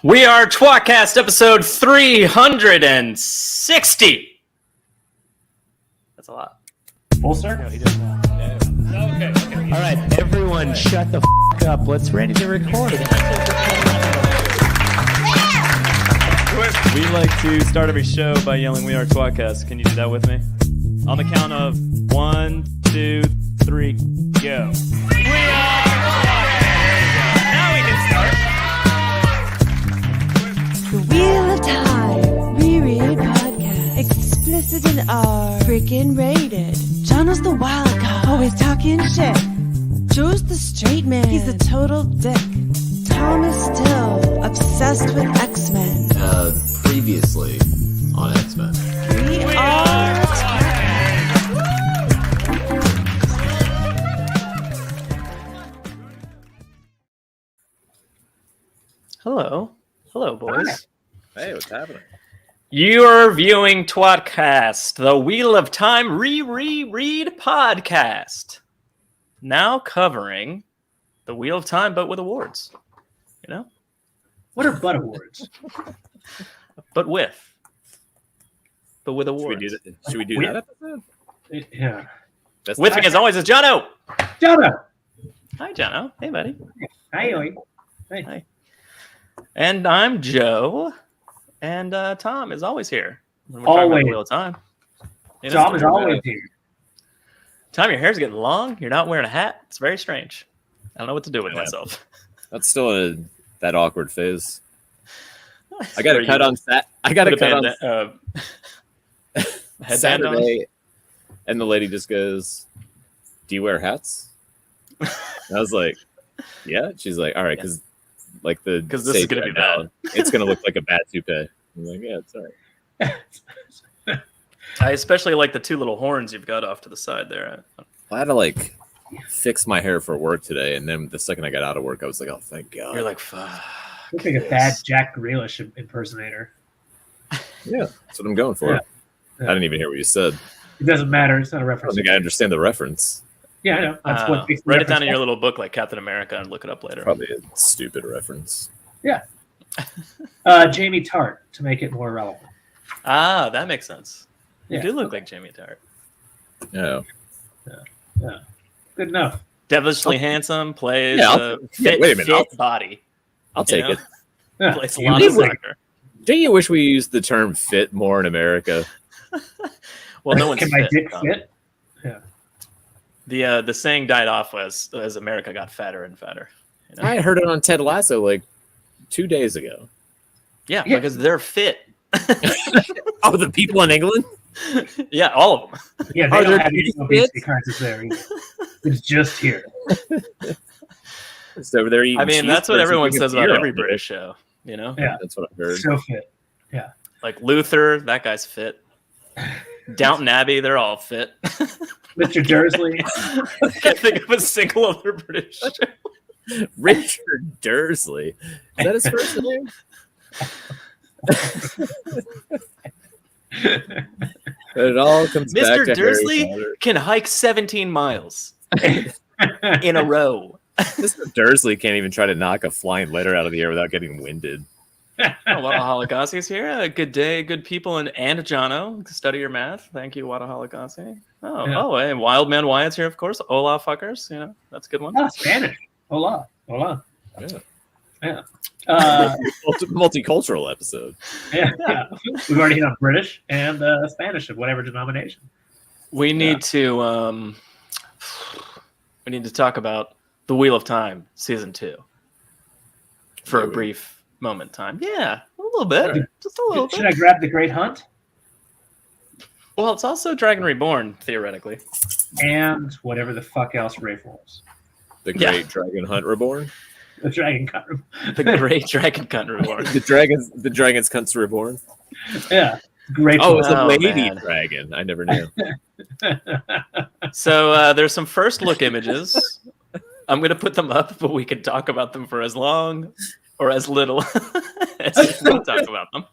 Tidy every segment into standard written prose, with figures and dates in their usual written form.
We are tWoTcast episode 360. That's a lot. Full circle. No, he didn't. Okay. All right, everyone, shut the f*** up. Let's ready to record. We like to start every show by yelling, "We are tWoTcast." Can you do that with me? On the count of 1, 2, 3, go. We are tWoTcast. Now we can start. The Wheel of Time, reread podcast, explicit in R, freaking rated. Jono's the wild card, always talking shit. Joe's the straight man, he's a total dick. Tom is still obsessed with X-Men. Previously on X-Men. We are Hello, boys. Hey, what's happening? You're viewing tWoTcast, the Wheel of Time reread podcast. Now covering the Wheel of Time, but with awards. You know? What are butt awards? But with awards. Should we do that episode? Yeah. With me as always is Jono. Jono. Hi, Jono. Hey, buddy. Hi, Elayne. Hi. And I'm Joe. And Tom is always here. When we're talking about the Wheel of Time. Tom is always here. Tom, your hair's getting long. You're not wearing a hat. It's very strange. I don't know what to do with myself. That's still that awkward phase. I got to cut on that. I got to cut on Saturday, and the lady just goes, "Do you wear hats?" And I was like, "Yeah." She's like, "All right, because this is going to be bad. It's going to look like a bad toupee." I'm like, "Yeah, it's all right." I especially like the two little horns you've got off to the side there. I had to fix my hair for work today, and then the second I got out of work, I was like, "Oh, thank God." You're like, fuck. Looks like a bad Jack Grealish impersonator. Yeah, that's what I'm going for. Yeah. I didn't even hear what you said. It doesn't matter. It's not a I reference. don't think I understand the reference. Yeah, I know. That's what makes the write it down in reference. your little book like Captain America and look it up later. Probably a stupid reference. Yeah. Jamie Tart, to make it more relevant. Ah, that makes sense. You Yeah. do look like Jamie Tart. Yeah. Yeah. Good enough. Devilishly handsome, plays wait a minute, fit body. I'll take it. Yeah. Plays a lot of soccer. Don't you wish we used the term fit more in America? Well, no one's Can my fit. dick Tom. fit? Yeah. The saying died off as America got fatter and fatter. You know? I heard it on Ted Lasso 2 days ago. Yeah, because they're fit. Oh, the people in England? Yeah, all of them. Yeah, Are they don't there have any titties obesity fit? crisis there either. It's just here. It's over there eating I mean, that's what cheeseburgers everyone and says drinking about beer every all day. British show. You know? Yeah. That's what I heard. So fit. Yeah. Like Luther, that guy's fit. Downton Abbey, they're all fit. Mr. Dursley. I can't think of a single other British show. Richard Dursley. Is that his first name? It all comes back Mr. to Dursley Harry Potter. can hike 17 miles in a row. Mr. Dursley can't even try to knock a flying letter out of the air without getting winded. Wada Holocaust here. Good day, good people, and Jono. Study your math. Thank you, Wada Holocaust. Oh, and Wild Man Wyatt's here, of course. Hola, fuckers. You know, that's a good one. Oh, Spanish. Hola. Yeah. Yeah. Multicultural episode. Yeah. We've already hit on British and Spanish of whatever denomination. We need to talk about the Wheel of Time season 2 for a brief moment in time. Yeah, a little bit, just a little Should bit. I grab the Great Hunt? Well, it's also Dragon Reborn theoretically. And whatever the fuck else Rafe was. The Great Dragon Hunt Reborn. The Dragon Cut. The Great Dragon Cunt Reborn. The Dragon's Cunts Reborn. Yeah. Great. Oh, it's a Oh, lady man. dragon. I never knew. So there's some first look images. I'm going to put them up, but we can talk about them for as long or as little as we want to talk about them.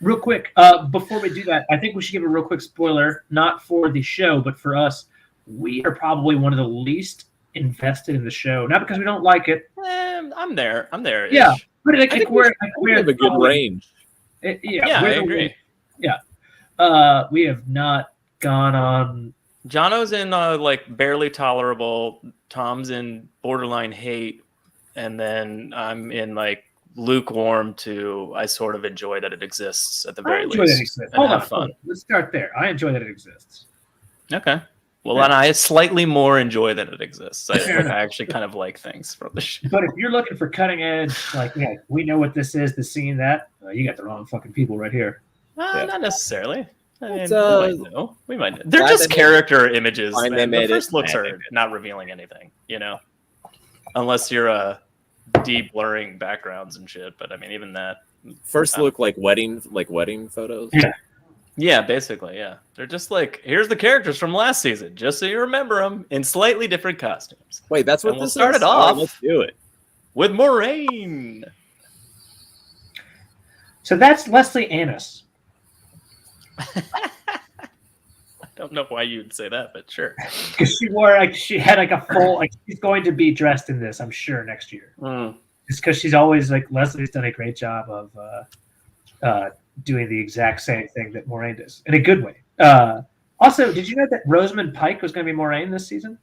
Real quick, before we do that, I think we should give a real quick spoiler, not for the show, but for us. We are probably one of the least invested in the show. Not because we don't like it. I'm there. I'm there. Yeah, but I think we have a good range. Yeah, I agree. We have not gone on. Jono's in like barely tolerable. Tom's in borderline hate, and then I'm in like lukewarm to I sort of enjoy that it exists at the very least. That it exists. And have fun. Let's start there. I enjoy that it exists. Okay. Well, and I slightly more enjoy that it exists. I actually kind of like things from the show. But if you're looking for cutting edge, like, yeah, we know what this is, this scene, that, you got the wrong fucking people right here. Not necessarily. I mean, we might know. They're Why just they character images. Why they The made first it looks are animated. not revealing anything, you know? Unless you're de-blurring backgrounds and shit. But I mean, even that. First look like wedding photos. Yeah, basically, yeah. They're just like, here's the characters from last season, just so you remember them in slightly different costumes. Wait, that's what And we'll this start is? it off. All right, let's do it. With Moraine. So that's Leslie Annis. I don't know why you'd say that, but sure. Because she had like a full, like, she's going to be dressed in this, I'm sure, next year. It's because she's always like, Leslie's done a great job of doing the exact same thing that Moraine does in a good way. Also, did you know that Rosamund Pike was going to be Moraine this season?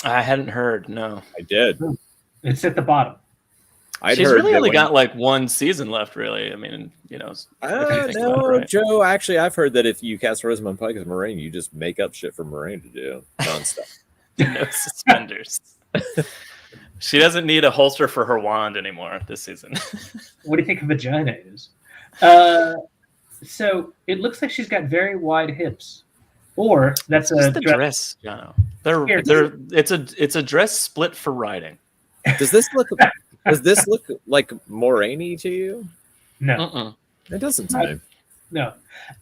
I hadn't heard, no. I did. It's at the bottom. She's really only got like one season left, really. I mean, you know. No, Joe, actually, I've heard that if you cast Rosamund Pike as Moraine, you just make up shit for Moraine to do nonstop. No suspenders. She doesn't need a holster for her wand anymore this season. What do you think a vagina is? So it looks like she's got very wide hips. Or that's the dress, Jono. It's a dress split for riding. Does this look like Moraine to you? No. It doesn't to me. No.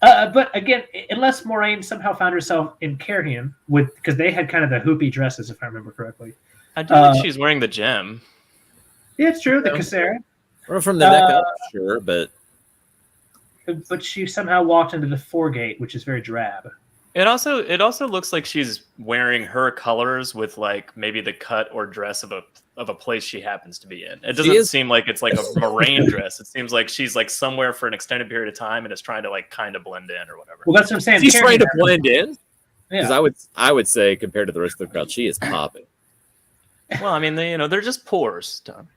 But again, unless Moraine somehow found herself in Carrion because they had kind of the hoopy dresses, if I remember correctly. I do think she's wearing the gem. Yeah, it's true, the Cassera. Or from the neck up, sure, but she somehow walked into the foregate, which is very drab. It also looks like she's wearing her colors with like maybe the cut or dress of a place she happens to be in. It doesn't seem like it's like a Moraine dress. It seems like she's like somewhere for an extended period of time and is trying to like kind of blend in or whatever. Well, that's what I'm saying. She's trying to blend in. Because Yeah. I would say compared to the rest of the crowd, she is popping. Well, I mean, they're just pores, Tom.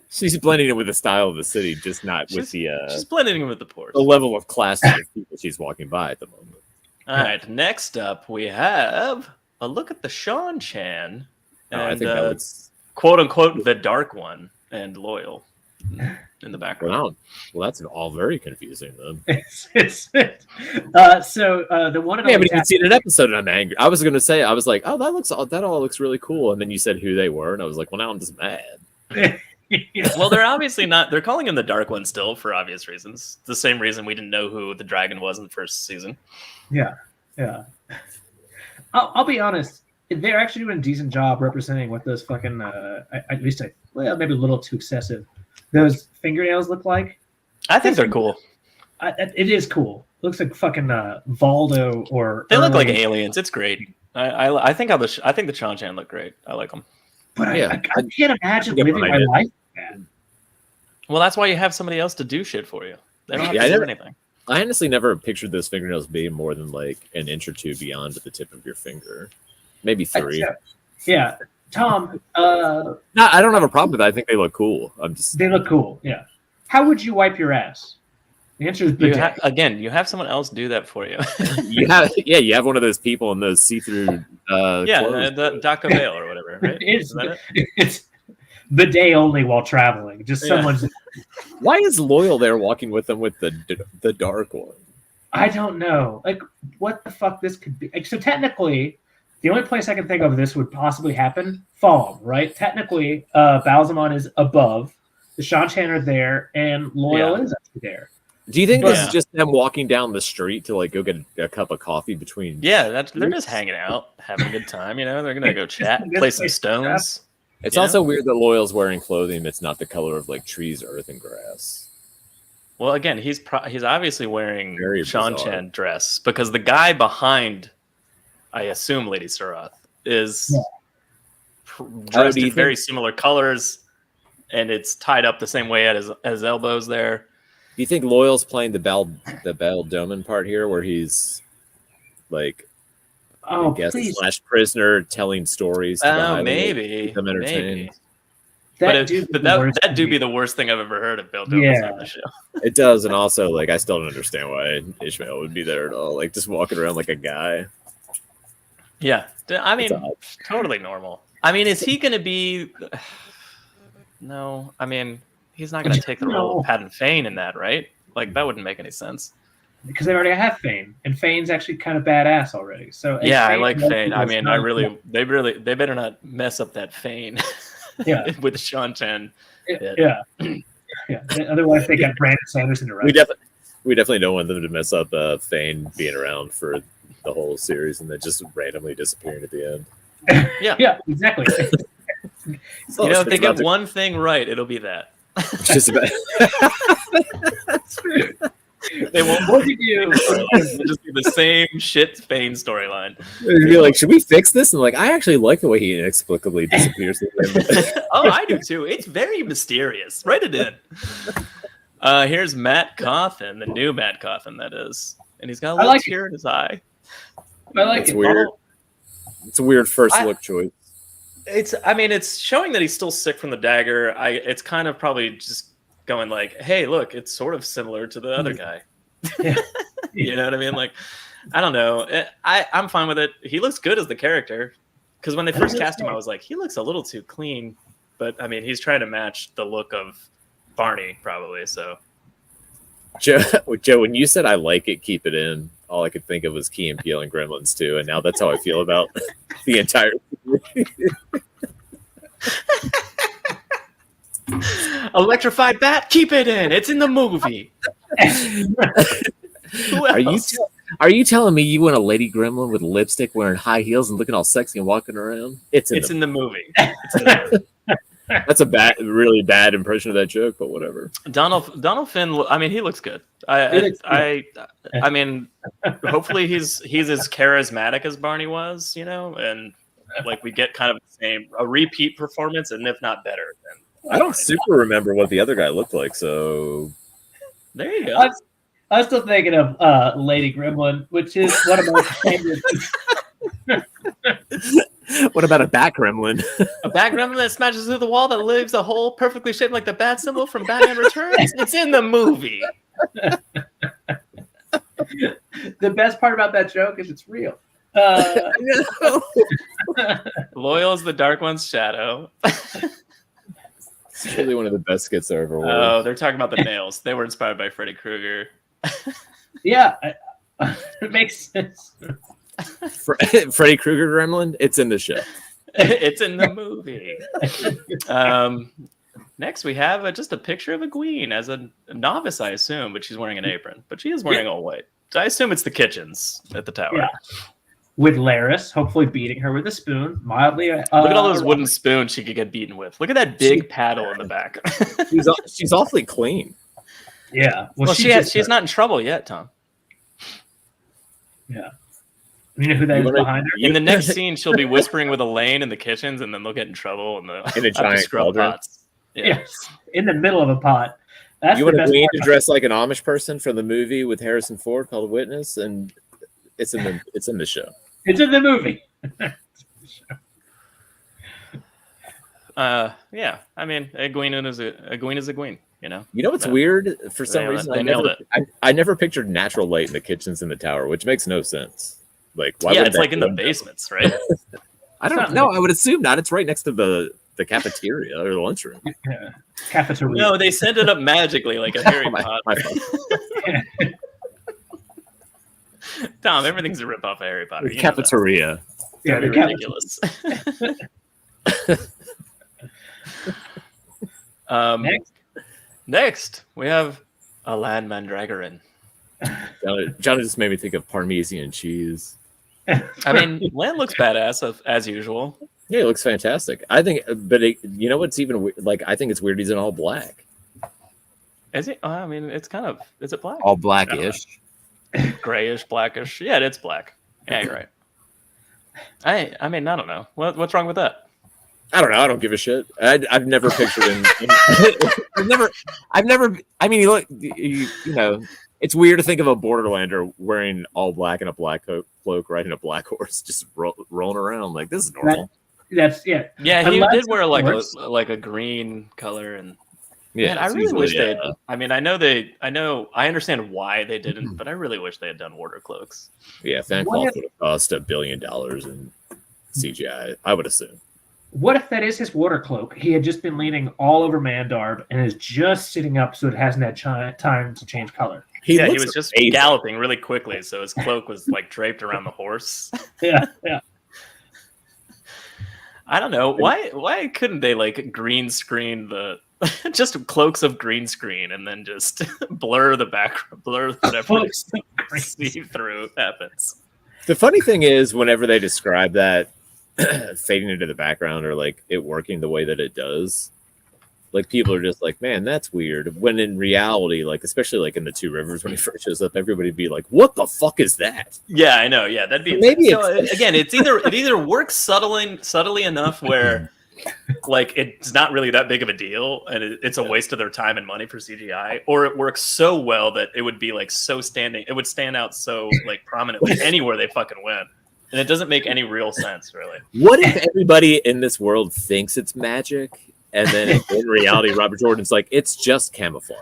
She's blending in with the style of the city, just not with she's blending in with the pores. the level of class of people she's walking by at the moment. All right, next up we have a look at the Sean Chan and I think that was quote unquote the dark one and Loyal in the background. Well, that's all very confusing then. The one I haven't even seen an episode and I'm angry. I was gonna say, I was like, oh, that all looks really cool, and then you said who they were, and I was like, well, now I'm just mad. Well, they're obviously not. They're calling him the Dark One still for obvious reasons. The same reason we didn't know who the dragon was in the first season. Yeah. I'll be honest. They're actually doing a decent job representing what those fucking, maybe a little too excessive, those fingernails look like. I think they're cool. It is cool. Looks like fucking Valdo or. They look like aliens. It's great. I think the Sean Chan look great. I like them. But I can't imagine living my life like that. Well, that's why you have somebody else to do shit for you. They don't have to do anything. I honestly never pictured those fingernails being more than like an inch or two beyond the tip of your finger. Maybe 3. Yeah. Tom. No, I don't have a problem with that. I think they look cool. They look cool. Yeah. How would you wipe your ass? The answer is bidet. You have someone else do that for you. You have one of those people in those see-through clothes. The Daca Veil or whatever, right? It's bidet only while traveling. Just someone's. Why is Loyal there walking with them with the dark one? I don't know. Like, what the fuck this could be? So technically, the only place I can think of this would possibly happen, Falm, right? Technically, Balsamon is above. The Sean Chan are there, and Loyal is actually there. Do you think this is just them walking down the street to like go get a cup of coffee between? Yeah, they're just hanging out, having a good time. They're gonna go chat, play some stones. It's also weird that Loyal's wearing clothing that's not the color of like trees, earth, and grass. Well, again, he's obviously wearing Very Sean bizarre. Chan dress because the guy behind, I assume Lady Surath, is dressed do you in very think- similar colors, and it's tied up the same way at his elbows there. Do you think Loyal's playing the Bell Doman part here, where he's like Oh, guest please. / prisoner telling stories to the Oh, Highlanders, maybe. keep them entertained? Maybe. But that do be the worst thing I've ever heard of Bill Doman's on the show. It does, and also like I still don't understand why Ishmael would be there at all. Like just walking around like a guy. Yeah, I mean, It's odd. totally normal. I mean, is he going to be? No, I mean, he's not going to take the role of Patton Fane in that, right? Like that wouldn't make any sense. Because they already have Fane, and Fane's actually kind of badass already. So Yeah, I Fane like Fane. I mean, they better not mess up that Fane. Yeah. With Sean Chen. Yeah. Yeah. Otherwise, they got Brandon Sanderson to write. We definitely don't want them to mess up Fane being around for the whole series and then just randomly disappearing at the end. Yeah, exactly. You know, if they get one thing right, it'll be that. It's just about. They won't look at you. It'll just be the same shit Fane storyline. They'd be like, should we fix this? And like, I actually like the way he inexplicably disappears. Oh, I do too. It's very mysterious. Write it in. Here's Matt Coffin, the new Matt Coffin, that is. And he's got a little tear in his eye. I like It's it. weird. It's a weird first look choice. It's showing that he's still sick from the dagger. It's kind of probably just going like, hey, look, it's sort of similar to the other guy. Yeah. You know what I mean? Like, I don't know. I'm fine with it. He looks good as the character. Because when they first cast him, I was like, he looks a little too clean. But, I mean, he's trying to match the look of Barney, probably. So, Joe, when you said I like it, keep it in, all I could think of was Key and Peele and Gremlins 2. And now that's how I feel about the entire Electrified Bat, keep it in. It's in the movie. Who else? Are you telling me you want a lady gremlin with lipstick wearing high heels and looking all sexy and walking around? It's in the movie. That's a really bad impression of that joke, but whatever. Donald Finn. I mean, he looks good. I mean, hopefully he's as charismatic as Barney was, you know, and like we get kind of a repeat performance, and if not better than. I don't super remember what the other guy looked like, so there you go. I'm still thinking of Lady Gremlin, which is one of my favorites. What about a bat gremlin? A bat gremlin that smashes through the wall that leaves a hole perfectly shaped like the bat symbol from Batman Returns? It's in the movie. The best part about that joke is it's real. Loyal is the Dark One's shadow. It's really one of the best skits I ever watched. Oh, they're talking about the nails. They were inspired by Freddy Krueger. Yeah, it makes sense. Freddy Krueger gremlin, it's in the show. It's in the movie. Next, we have just a picture of Elayne as a novice, I assume, but she's wearing an apron. But she is wearing all white. So I assume it's the kitchens at the tower. Yeah. With Laris, hopefully beating her with a spoon, mildly. Look at all those wooden spoons she could get beaten with. Look at that big paddle in the back. She's awfully clean. Yeah. Well, she's not in trouble yet, Tom. Yeah. You know who that is behind her? In the next scene, she'll be whispering with Elayne in the kitchens, and then they'll get in trouble in a giant cauldron. pots. Yeah. Yes. In the middle of a pot. That's You the want best Elayne part. to dress like an Amish person from the movie with Harrison Ford called Witness, and it's in the show. It's in the movie. Yeah. I mean, Elayne is Elayne. You know. You know what's weird? For some reason, they nailed it. I never pictured natural light in the kitchens in the tower, which makes no sense. Like, why? Yeah, would it's that like in the go? basements, right? I don't know. I would assume not. It's right next to the cafeteria or the lunchroom. Yeah. Cafeteria. No, they sent it up magically like a Harry Potter. My fault. Tom, everything's a ripoff of Harry Potter. You know Cafeteria. Yeah, that. the Ridiculous. Next, we have Elayne Mandragoran. Jono just made me think of Parmesan cheese. I mean, Lan looks badass as usual. Yeah, it looks fantastic. I think, but you know what's even like? I think it's weird he's in all black. Is he? I mean, it's kind of. Is it black? All blackish. Grayish, blackish. Yeah, it's black. Yeah, you're right. I mean, I don't know. What's wrong with that? I don't know. I don't give a shit. I've never pictured him. I've never. I mean, you know, it's weird to think of a Borderlander wearing all black and a black cloak, riding a black horse, just rolling around like this is normal. That's yeah. Yeah, he Unless, did wear of course- like a green color, and Yeah, man, I it's really usually, wish they. I mean, I understand why they didn't, but I really wish they had done water cloaks. Yeah, fan What cloth if- would have cost $1 billion in CGI. I would assume. What if that is his water cloak? He had just been leaning all over Mandarb and is just sitting up, so it hasn't had time to change color. He looks was just amazing. galloping really quickly, so his cloak was like draped around the horse. Yeah. I don't know why couldn't they like green screen the just cloaks of green screen and then just blur the background, blur whatever see through happens. The funny thing is, whenever they describe that fading into the background or like it working the way that it does, like people are just like, man, that's weird. When in reality, like especially like in the Two Rivers when he first shows up, everybody'd be like, what the fuck is that? Yeah, I know. Yeah, that'd be Maybe so, again. It either works subtly enough where like it's not really that big of a deal and it's a waste of their time and money for CGI, or it works so well that it would be like it would stand out so like prominently anywhere they fucking went. And it doesn't make any real sense, really. What if everybody in this world thinks it's magic, and then in reality, Robert Jordan's like, it's just camouflage.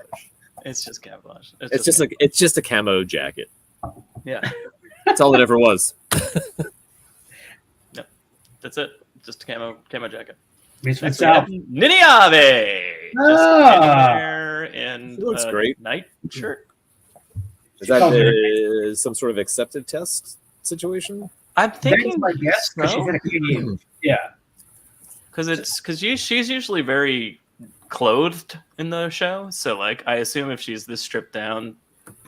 It's just camouflage. It's just a camo jacket. Yeah, That's all it ever was. Yep. That's it. Just a camo jacket. It's out. Niniave! Just in there in He looks great. Night shirt. Is that some sort of accepted test situation? I'm thinking, I guess, because she's in a cave. Yeah. because she's usually very clothed in the show, so like I assume if she's this stripped down,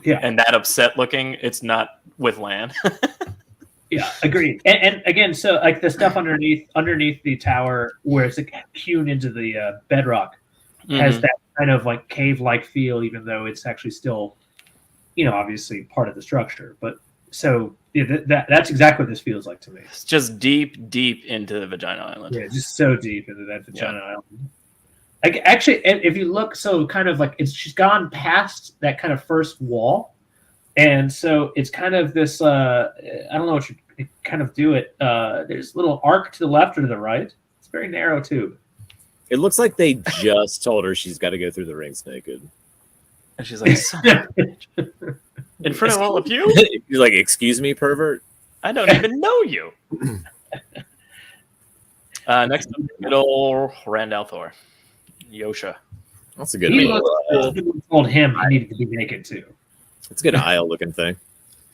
and that upset looking, it's not with Lan. Yeah, agreed. And again, so like the stuff underneath the tower where it's like hewn into the bedrock has that kind of like cave-like feel, even though it's actually still, obviously part of the structure. But so yeah, that's exactly what this feels like to me. It's just deep into the Vagina Island. Yeah, just so deep into that Vagina Island. Like, actually, if you look, so kind of like she's gone past that kind of first wall, and so it's kind of this. I don't know what you kind of do it. There's a little arc to the left or to the right. It's a very narrow tube. It looks like they just told her she's got to go through the rings naked. And she's like, son of a bitch. In front of all of you? You're like, excuse me, pervert? I don't even know you. Next up, good old Randall Thor. Yosha. That's a good He little, told him he needed to be naked too. it's a good aisle looking thing.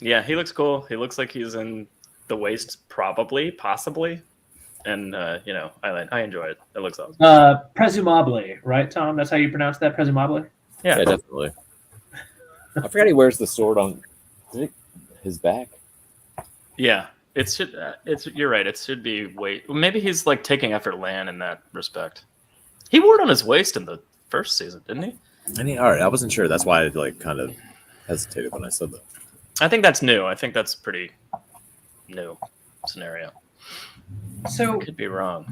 Yeah, he looks cool. He looks like he's in the waist, possibly. And, Elayne, I enjoy it. It looks awesome. Presumably, right, Tom? That's how you pronounce that, presumably? Yeah. Yeah, definitely. I forgot he wears the sword on his back. Yeah. You're right. It should be weight. Maybe he's like taking after Lan in that respect. He wore it on his waist in the first season, didn't he? All right, I wasn't sure. That's why I like kind of hesitated when I said that. I think that's new. I think that's pretty new scenario. So Could be wrong.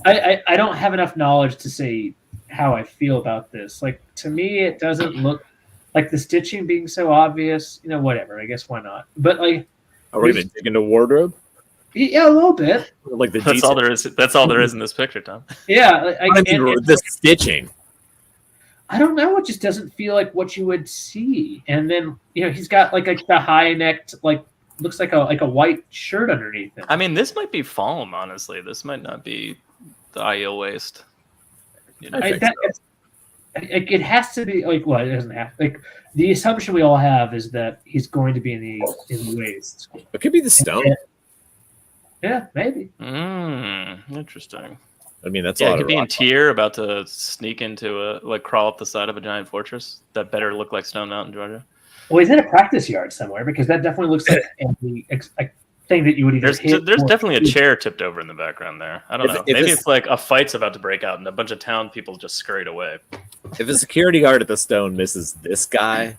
I don't have enough knowledge to say how I feel about this. Like, to me, it doesn't look like the stitching being so obvious. Whatever. I guess why not? But like, Are we going to dig into wardrobe? yeah, a little bit. Like the That's all there is. That's all there is in this picture, Tom. Yeah, the stitching. I don't know. It just doesn't feel like what you would see. And then he's got like the high necked, like looks like a white shirt underneath him. I mean, this might be foam. Honestly, this might not be the ideal waist. It has to be like it doesn't have like the assumption we all have is that he's going to be in the waist. It could be the stone. Yeah, maybe. Interesting. I mean, that's Yeah, a it lot could of be in rock. Tier, about to sneak into crawl up the side of a giant fortress that better look like Stone Mountain, Georgia. Well, he's in a practice yard somewhere because that definitely looks like a thing that you would either hit. There's definitely a chair tipped over in the background there. I don't know. If Maybe it's like a fight's about to break out and a bunch of town people just scurried away. If a security guard at the stone misses this guy,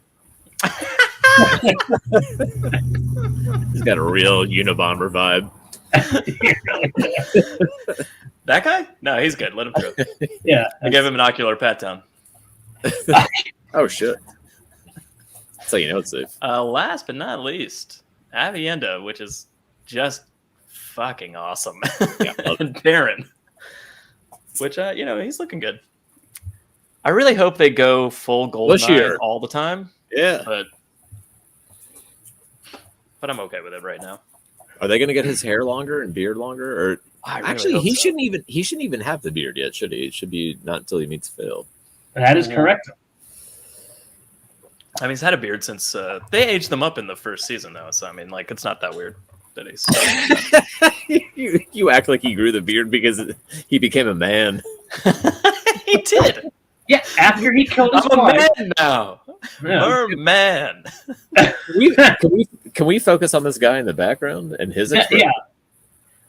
he's got a real Unabomber vibe. That guy? No, he's good. Let him through. Yeah. I gave him an ocular pat down. Oh shit! So you know it's safe. Last but not least, Avienda, which is just fucking awesome. Yeah, and Baron, which he's looking good. I really hope they go full GoldenEye all the time. Yeah, but I'm okay with it right now. Are they going to get his hair longer and beard longer? Or actually, he so. shouldn't even have the beard yet, should he? It should be not until he meets Phil. That is correct. I mean, he's had a beard since they aged them up in the first season, though. So I mean, like, it's not that weird that he's. You act like he grew the beard because he became a man. He did. Yeah, after he killed his I'm wife. a man now. Yeah. We're a man. Can we focus on this guy in the background and his expression? Yeah.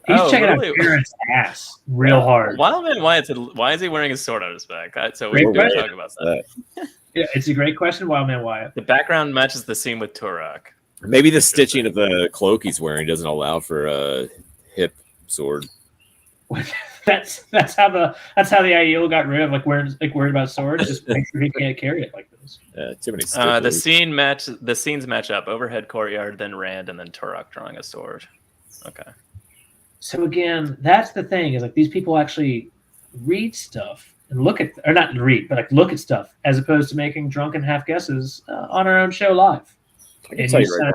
He's checking really? out Baron's ass real hard. Wildman Wyatt, why is he wearing his sword on his back? So Great we're going to question. talk about that. Yeah, it's a great question, Wildman Wyatt. The background matches the scene with Turok. Maybe the stitching of the cloak he's wearing doesn't allow for a hip sword. That's how the IEO got rid of worried about swords. Just make sure he can't carry it like this. Too many. The scenes match up: overhead courtyard, then Rand, and then Turok drawing a sword. Okay. So again, that's the thing is these people actually read stuff and look at, or not read, but look at stuff as opposed to making drunken half guesses on our own show live. I can tell you right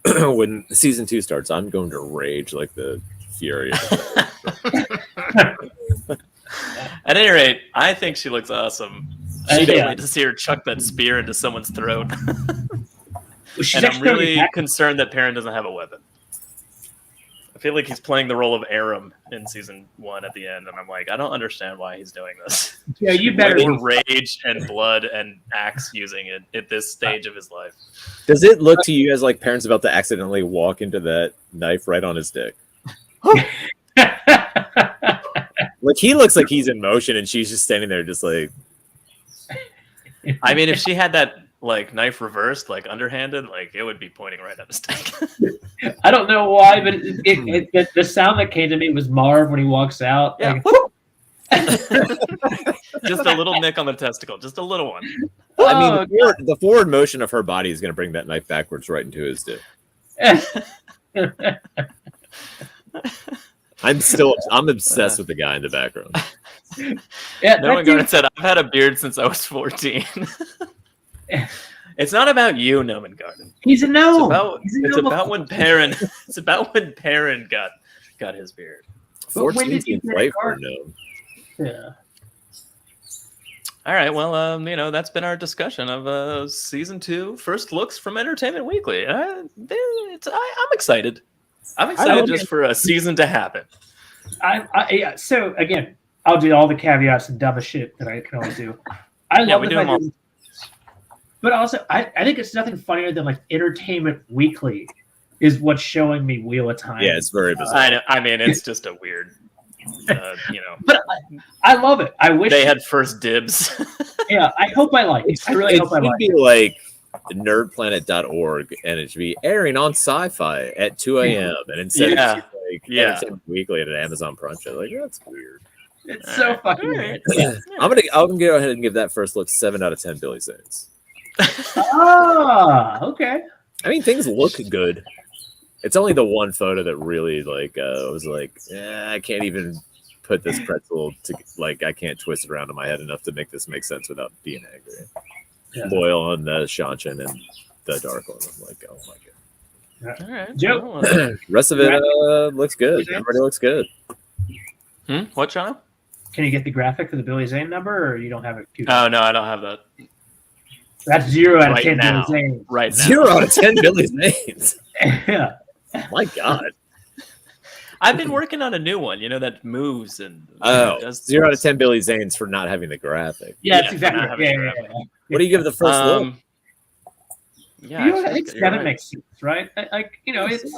now, when season 2 starts, I'm going to rage like the fury. At any rate, I think she looks awesome. I can't wait to see her chuck that spear into someone's throat. And I'm really concerned that Perrin doesn't have a weapon. I feel like he's playing the role of Aram in season 1 at the end, and I'm like, I don't understand why he's doing this. Yeah, you better more rage and blood and axe using it at this stage of his life. Does it look to you as like Perrin's about to accidentally walk into that knife right on his dick? Like he looks like he's in motion, and she's just standing there, just like. I mean, if she had that knife reversed, underhanded, it would be pointing right at his dick. I don't know why, but the sound that came to me was Marv when he walks out. Yeah. Just a little nick on the testicle, just a little one. I mean, the forward motion of her body is going to bring that knife backwards right into his dick. I'm obsessed with the guy in the background. Yeah, no one Garden said, I've had a beard since I was 14. It's not about you, Noman Garden. He's a gnome. It's about when Perrin. It's about when Perrin got his beard. 14 seems right for a gnome. Yeah. All right. Well, that's been our discussion of season 2 first looks from Entertainment Weekly. I'm excited. I'm excited just for a season to happen. So again, I'll do all the caveats and dumbest shit that I can always do. I love we the do them all. But also, I think it's nothing funnier than Entertainment Weekly is what's showing me Wheel of Time. Yeah, it's very bizarre. I mean, it's just a weird, But I love it. I wish they had first dibs. Yeah, I hope I like it. I really hope I like it. It should be like nerdplanet.org, and it should be airing on Sci-Fi at 2 a.m. And instead of Entertainment Weekly at an Amazon Prime show. That's weird. It's so fucking weird. I'm gonna go ahead and give that first look 7 out of 10 Billy Zanes. Okay. I mean, things look good. It's only the one photo that really was like, I can't even put this pretzel to I can't twist it around in my head enough to make this make sense without being angry. Yeah. Loyal on the Shanchan and the Dark one. I'm like, oh my god. All right. Joe. Rest of it looks good. Everybody looks good. What, Jono? Can you get the graphic for the Billy Zane number, or you don't have it? Oh no, I don't have that. That's 0 out of 10 Billy Zanes. Right now. 0 out of 10 Billy Zanes. Yeah. My God. I've been working on a new one, that moves and does 0 out of 10 Billy Zanes for not having the graphic. Yeah, that's exactly right. Yeah. What do you give the first look? Yeah, I think 7 makes sense, right? It's.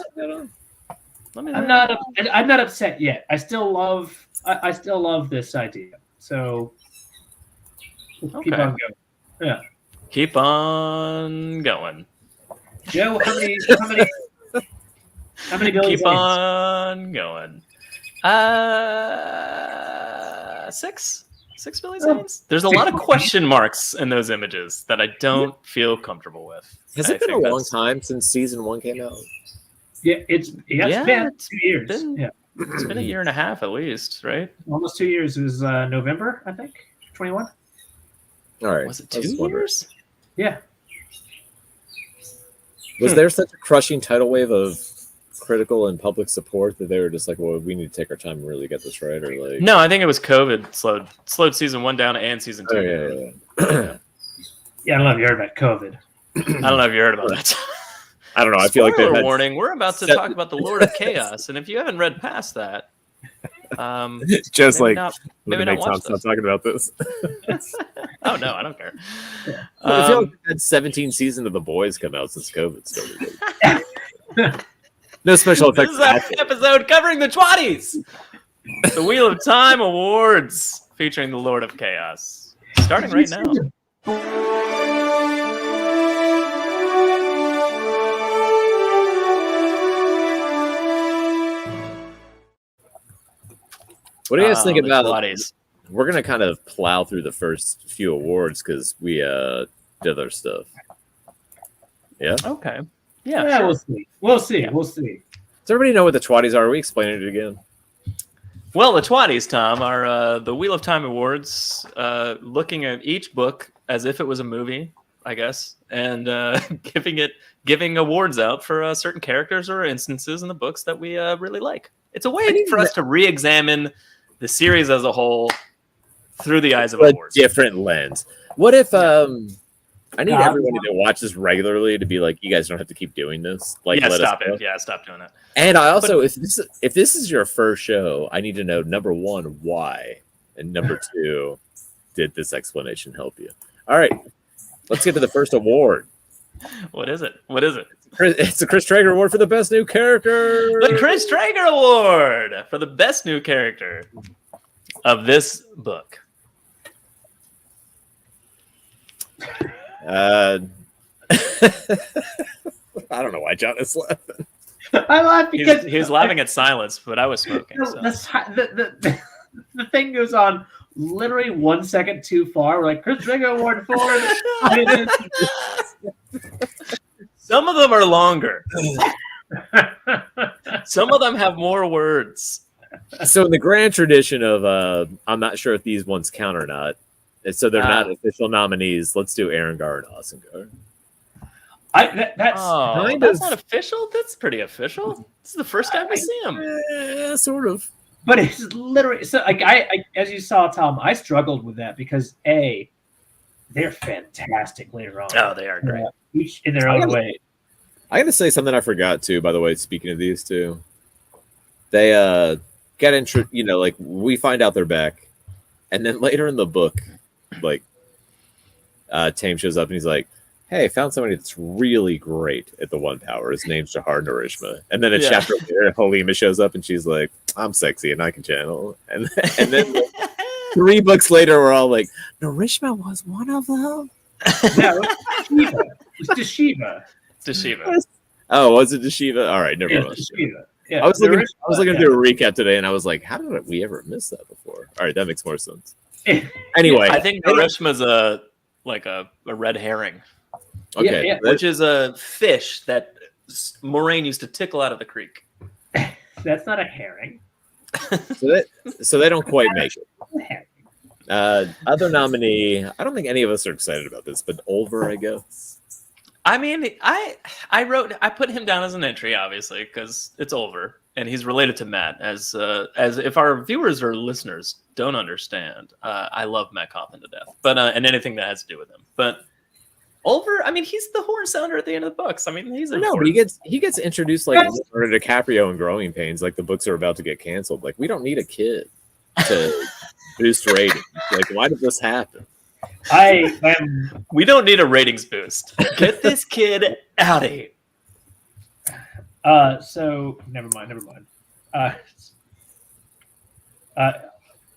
I'm not upset yet. I still love this idea. So keep on going. Yeah. Keep on going. Joe, how many How many Billy Keep Zanes? on going. 6 Billy Zanes. There's a lot of question marks in those images that I don't feel comfortable with. Has it been a long time since season 1 came out? Yeah, it's been 2 years. It's been a year and a half at least, right? Almost 2 years. It was November, I think, 21. All right. Was it 2 years? Yeah. Was there such a crushing tidal wave of critical and public support that they were just like, well, we need to take our time and really get this right? Or like, No, I think it was COVID slowed season 1 down and season 2. Yeah, I don't know if you heard about COVID. I don't know if you heard about that. I don't know. I feel like Spoiler they've had warning. We're about to talk about the Lord of Chaos, and if you haven't read past that, just maybe like not, maybe maybe not Tom watch stop this. talking about this. Oh no, I don't care. I feel like we've had 17 seasons of The Boys come out since COVID started. No special This effects. is our episode covering the tWoTties, the Wheel of Time Awards, featuring the Lord of Chaos, starting right now. What do you guys think the about? tWoTties. We're gonna kind of plow through the first few awards because we did other stuff. Yeah. Okay. Yeah. Yeah, Sure. we'll see. We'll see. Does everybody know what the tWoTties are? Are we explaining it again? Well, the tWoTties, Tom, are the Wheel of Time Awards, looking at each book as if it was a movie, I guess, and giving awards out for certain characters or instances in the books that we really like. It's a way for us to re-examine the series as a whole through the eyes of A awards. different lens. What if I need everybody to watch this regularly to be like, you guys don't have to keep doing this. Like, Yeah, let stop us know. it. Yeah, stop doing that. And I also, if this is your first show, I need to know, number one, why, and number two, did this explanation help you? All right, let's get to the first award. What is it? What is it? It's the Chris Traeger Award for the best new character. The Chris Traeger Award for the best new character of this book. I don't know why John is laughing. I laugh because He was laughing at silence, but I was smoking. So. the thing goes on literally 1 second too far. We're like, Chris Traeger Award for Some of them are longer. Some of them have more words. So in the grand tradition of I'm not sure if these ones count or not, and so they're not official nominees. Let's do Aaron Gar and Oscar. That's kind that's of- not official. That's pretty official. This is the first time we see him. Sort of. but it's literally so. Like I as you saw, Tom, I struggled with that because they're fantastic later on. Oh, they are great. Each in their own way. I gotta say something I forgot too. By the way, speaking of these two, they get like we find out they're back, and then later in the book, like Tame shows up and he's like, "Hey, found somebody that's really great at the One Power. His name's Jahar Narishma." And then a chapter later, Halima shows up and she's like, "I'm sexy and I can channel." And then like, 3 books later, we're all like, "Narishma was one of them." Yeah, Shiva. It's Deshiva. Deshiva. Oh, was it Deshiva? All right, never Yeah, mind. Deshiva. Yeah, I was looking Narishma, through a recap today, and I was like, "How did we ever miss that before?" All right, that makes more sense. Anyway, I think Narishma's a red herring, okay, yeah. which is a fish that Moraine used to tickle out of the creek. That's not a herring. so they don't quite make it. Herring. Other nominee, I don't think any of us are excited about this, but Ulver, I guess. I mean, I put him down as an entry, obviously, because it's Ulver, and he's related to Matt. As if our viewers or listeners don't understand, I love Matt Coffin to death, but and anything that has to do with him. But Ulver, I mean, he's the horn sounder at the end of the books. I mean, he's No, but he gets introduced like Leonardo DiCaprio in Growing Pains, like the books are about to get canceled. Like, we don't need a kid to boost ratings. Like, why did this happen? We don't need a ratings boost. Get this kid out of here. So never mind.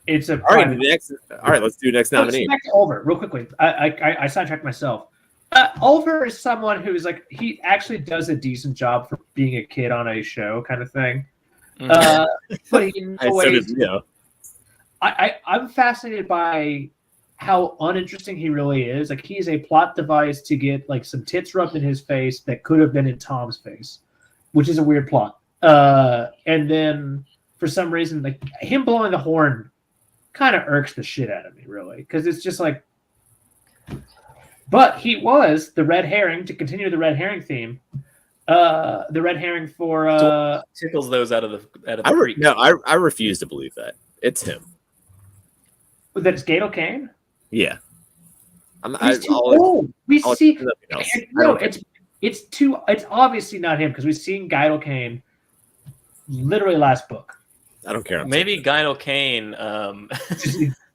It's a All right, let's do next nominee. Back to Ulver real quickly. I sidetracked myself. Ulver is someone who's like, he actually does a decent job for being a kid on a show kind of thing. But he I'm fascinated by how uninteresting he really is. Like, he's a plot device to get like some tits rubbed in his face that could have been in Tom's face, which is a weird plot. And then for some reason, like him blowing the horn kind of irks the shit out of me, really, because it's just like. But he was the red herring, to continue the red herring theme. The red herring for tickles those out of the creek. No, I refuse to believe that. It's him. That's Gato Kane? Yeah. He's too old. It's obviously not him, because we've seen Gato Kane literally last book. I don't care. Maybe Gato Kane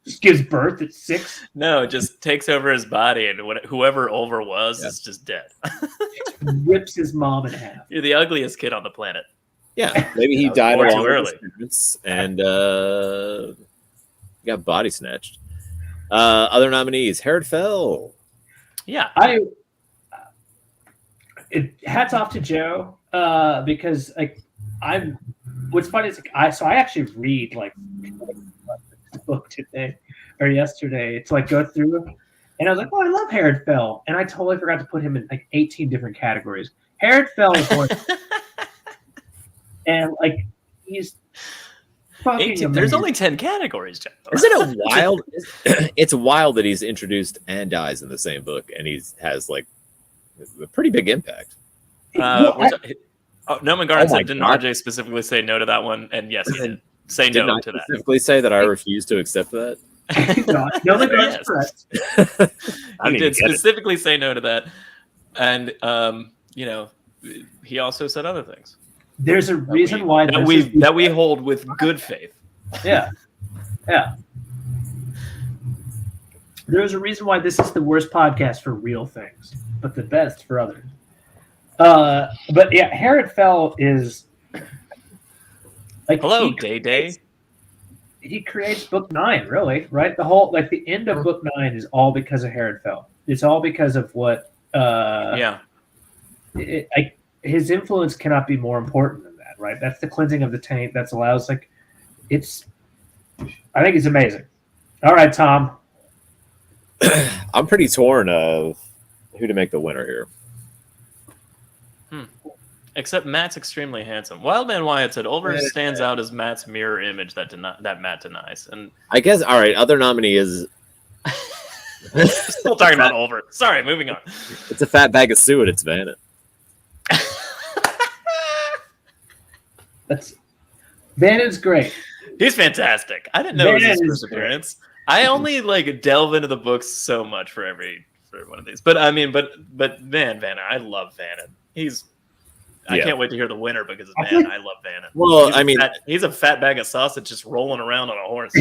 just gives birth at 6. No, just takes over his body, and whoever Ulver was is just dead. Rips his mom in half. You're the ugliest kid on the planet. Yeah, maybe he died too along early, and got body snatched. Other nominees: Harold Fell. Yeah, hats off to Joe, because like what's funny is I actually read like the book today or yesterday to like go through, and I was like, oh, I love Harold Fell, and I totally forgot to put him in like 18 different categories. Harold Fell is one, and like he's fucking 18, there's only 10 categories, Jeff. Isn't it wild? It's wild that he's introduced and dies in the same book, and he has like a pretty big impact. Noman Garden said, didn't RJ specifically say no to that one? And yes, he did. Say no to that. Specifically say that I refuse to accept that. Noman Garden's correct. He did specifically say no to that, and he also said other things. There's a reason why that we hold with good faith. Yeah. There's a reason why this is the worst podcast for real things, but the best for others. But yeah, Harold Fell is like, hello, Day. He creates book 9, really, right? The whole the end of book 9 is all because of Harold Fell. It's all because of what. His influence cannot be more important than that, right? That's the cleansing of the taint. That's allows I think it's amazing. All right, Tom. I'm pretty torn of who to make the winner here. Except Matt's extremely handsome. Wildman Wyatt said Ulver stands out as Matt's mirror image that Matt denies. And I guess, all right, other nominee is... Still talking about Ulver. Sorry, moving on. It's a fat bag of suet. It's Vanna. Vanna's great. He's fantastic. I didn't know it was his first appearance. I only delve into the books so much for one of these. But I mean, but Vanna, I love Vanna. I can't wait to hear the winner because I love Vanna. Well, he's a fat bag of sausage just rolling around on a horse.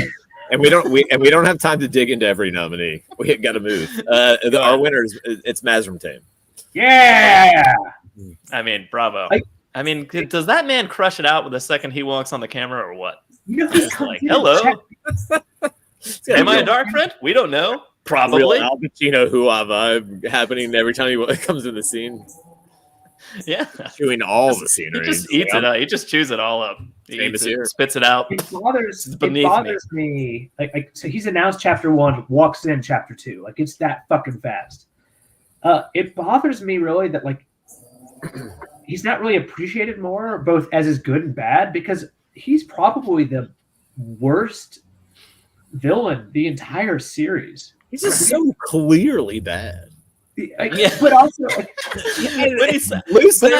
And we don't have time to dig into every nominee. We got to move. Our winner it's Mazrim Tame. Yeah. I mean, bravo. Does that man crush it out with the second he walks on the camera, or what? He's like, hello. Am I a dark friend? We don't know. Probably. Real Al Pacino vibe happening every time he comes in the scene. Yeah, chewing all the scenery. He just eats it up. He just chews it all up. He eats it, spits it out. It bothers me. So he's announced chapter 1, walks in chapter 2. It's that fucking fast. It bothers me really that he's not really appreciated more, both as is good and bad, because he's probably the worst villain the entire series. He's just so clearly bad. But also, I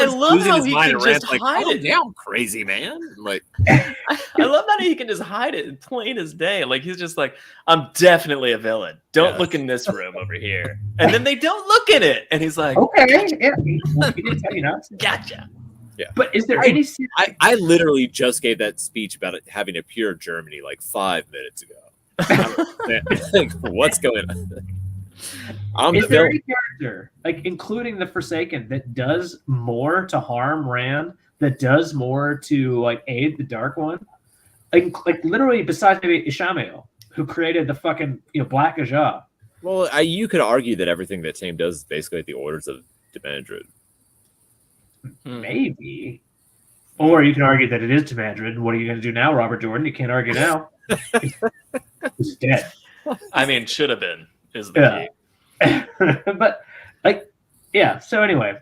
love how he can just hide it. Down, crazy man! I love that he can just hide it plain as day. He's just I'm definitely a villain. Don't look in this room over here. And then they don't look in it, and he's like, okay, gotcha. Yeah, he didn't tell you not to. Gotcha. Yeah. But is there any? I literally just gave that speech about it having a pure Germany 5 minutes ago. What's going on? Is there any character, including the Forsaken, that does more to harm Rand, that does more to aid the Dark One? Literally, besides maybe Ishamael, who created the fucking Black Ajah. Well, you could argue that everything that Tame does is basically at the orders of Demandred. Maybe. Or you can argue that it is Demandred. What are you going to do now, Robert Jordan? You can't argue now. He's dead. I mean, should have been is the key. But like, yeah. So anyway,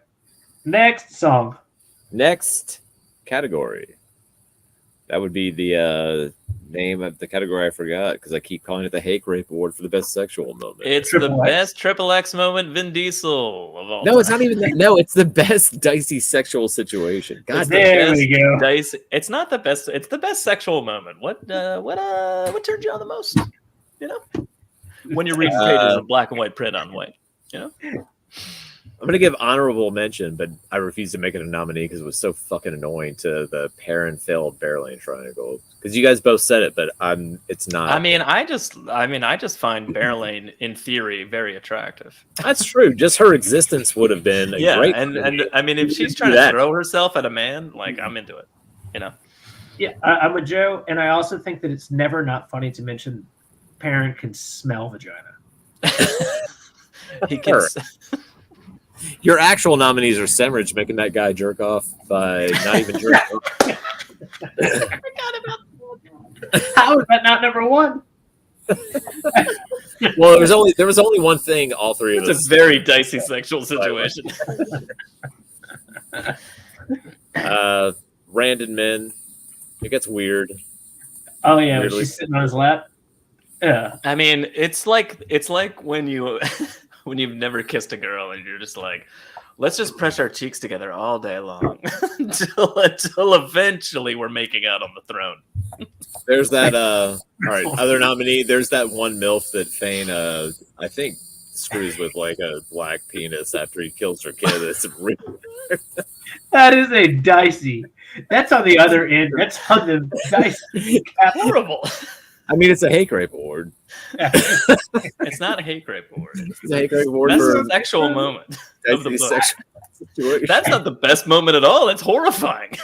next song. Next category. That would be the name of the category I forgot because I keep calling it the Hake Rape Award for the best sexual moment. It's the best Triple X moment, Vin Diesel of all. No, it's not even that. No, it's the best dicey sexual situation. God, there we go. Dicey. It's not the best. It's the best sexual moment. What turned you on the most? You know, when you're reading pages of black and white print on white. You know. I'm going to give honorable mention, but I refuse to make it a nominee because it was so fucking annoying to the Perrin-Failed Barrelane Triangle. Because you guys both said it, but it's not. I mean, I just find Barrelane in theory very attractive. That's true. Just her existence would have been a great. And I mean, if she's trying to throw herself at a man, like I'm into it. You know. Yeah, I'm with Joe, and I also think that it's never not funny to mention Perrin can smell vagina. He can. Your actual nominees are Semrich making that guy jerk off by not even jerking off. I forgot about that. How is that not number one? Well, there was only one thing all three of us. It's a very dicey sexual situation. Random men. It gets weird. Oh yeah, when she's sitting on his lap. Yeah. I mean, it's like when you when you've never kissed a girl and you're just like, let's just press our cheeks together all day long until eventually we're making out on the throne. There's that all right, other nominee, there's that one MILF that Fane I think screws with like a black penis after he kills her kid. It's really that is a dicey. That's on the other end. That's on the dicey. Horrible. I mean, it's a hate rape award. It's not a hate rape award. It's a hate rape award That's for a sexual moment of the book. Situation. That's not the best moment at all. It's horrifying.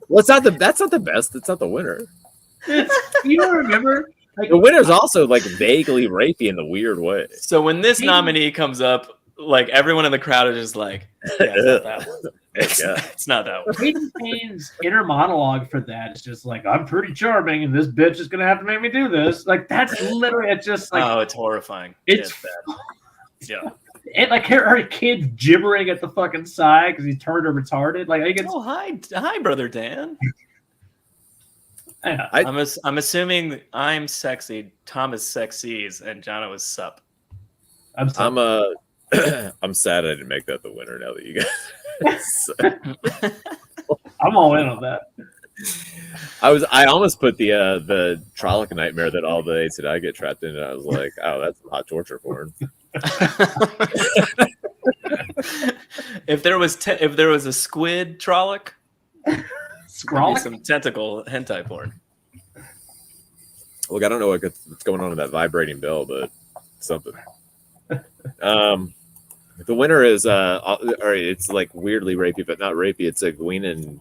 Well, that's not the best. It's not the winner. You don't remember? Like, the winner's also like vaguely rapey in the weird way. So when this nominee comes up, like everyone in the crowd is just like, yeah, it's not that one. It's not that one. Hayden Pane's inner monologue for that is just like, I'm pretty charming, and this bitch is gonna have to make me do this. Like that's literally it's just like oh, it's horrifying. It's bad. Yeah. And like her kid's gibbering at the fucking side because he turned her retarded. Like, hi, brother Dan. Yeah. I'm assuming I'm sexy. Tom is sexies, and Jono is sup. I'm sad I didn't make that the winner. Now that you guys, I'm all in on that. I almost put the Trolloc nightmare that all the dates that I get trapped in, and I was like, oh, that's hot torture porn. If there was a squid Trolloc, some tentacle hentai porn. Look, I don't know what's going on with that vibrating bell, but something. The winner is it's like weirdly rapey, but not rapey. It's a Gwen and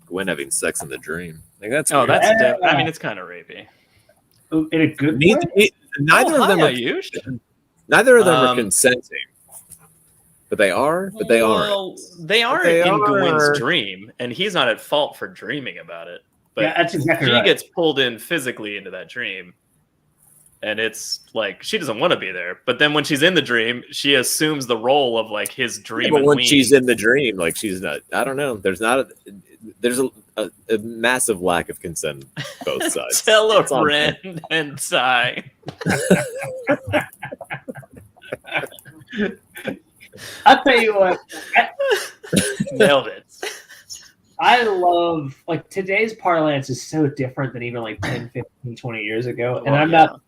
Gwen having sex in the dream. Like that's weird. I mean, it's kind of rapey. In a good way? Neither of them are consenting. But they are. But they aren't. They are in Gwen's dream, and he's not at fault for dreaming about it. But yeah, that's exactly right. He gets pulled in physically into that dream, and it's like she doesn't want to be there. But then when she's in the dream, she assumes the role of like his dream. Yeah, but when she's in the dream, like she's not. I don't know. There's a massive lack of consent on both sides. Tell a friend and sigh. I'll tell you what. Nailed it. I love, like, today's parlance is so different than even like 10, 15, 20 years ago. And I'm not,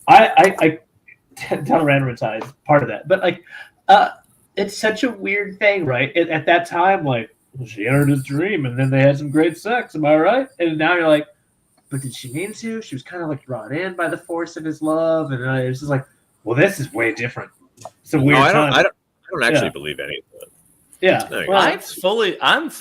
I telerandom part of that. But, like, it's such a weird thing, right? At that time, like, she entered his dream and then they had some great sex. Am I right? And now you're like, but did she mean to? She was kind of like drawn in by the force of his love. And it's just like, well, this is way different. It's a weird time. I don't actually believe any of it. Yeah, well, I'm fully on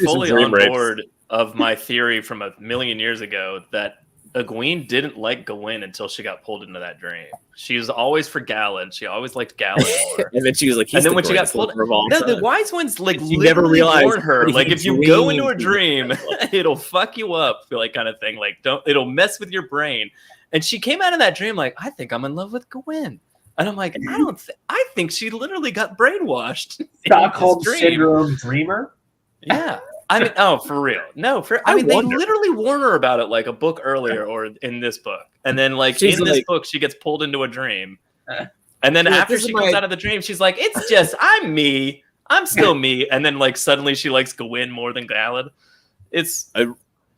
board of my theory from a million years ago that Egwene didn't like Gawain until she got pulled into that dream. She was always for Galen. She always liked Galen more. And then she was like, and then when she got pulled, the wise ones like literally warn her, like if you go into a dream, it'll fuck you up, like kind of thing. Like it'll mess with your brain. And she came out of that dream like, I think I'm in love with Gawain. And I'm like, I think she literally got brainwashed. Stockholm Syndrome dreamer? Yeah. I mean, oh, for real. No, I mean, they literally warn her about it like a book earlier or in this book. And then like she's in this book, she gets pulled into a dream. And then after she comes out of the dream, she's like, it's just, I'm me. I'm still me. And then like suddenly she likes Gawain more than Galad. It's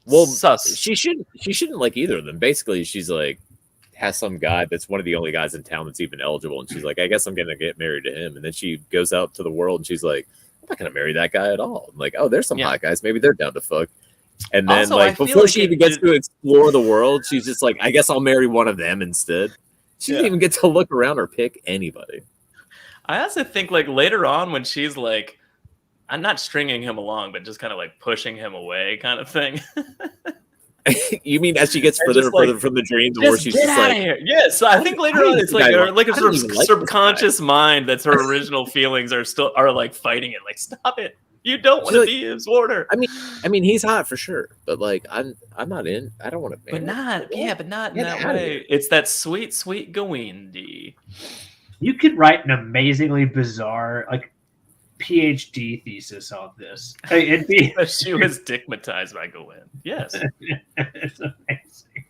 sus. She shouldn't like either of them. Basically, she's like, has some guy that's one of the only guys in town that's even eligible, and she's like, I guess I'm gonna get married to him. And then she goes out to the world and she's like, I'm not gonna marry that guy at all. I'm like, oh, there's some hot guys, maybe they're down to fuck. And then also, like before she even gets to explore the world, she's just like, I guess I'll marry one of them instead. She didn't even get to look around or pick anybody. I also think like later on when she's like, I'm not stringing him along, but just kind of like pushing him away kind of thing. You mean as she gets further and further from the dreams, where she's just like, here. Yes, I think later on it's like a sort of subconscious mind that's her original feelings are like fighting it. Like, stop it! You don't want to be his warder. I mean, he's hot for sure, but like, I'm not in. I don't want to. But not in that way. It's that sweet Gawain D. You could write an amazingly bizarre like PhD thesis on this. It'd be she was stigmatized by Gawain. Yes. It's amazing.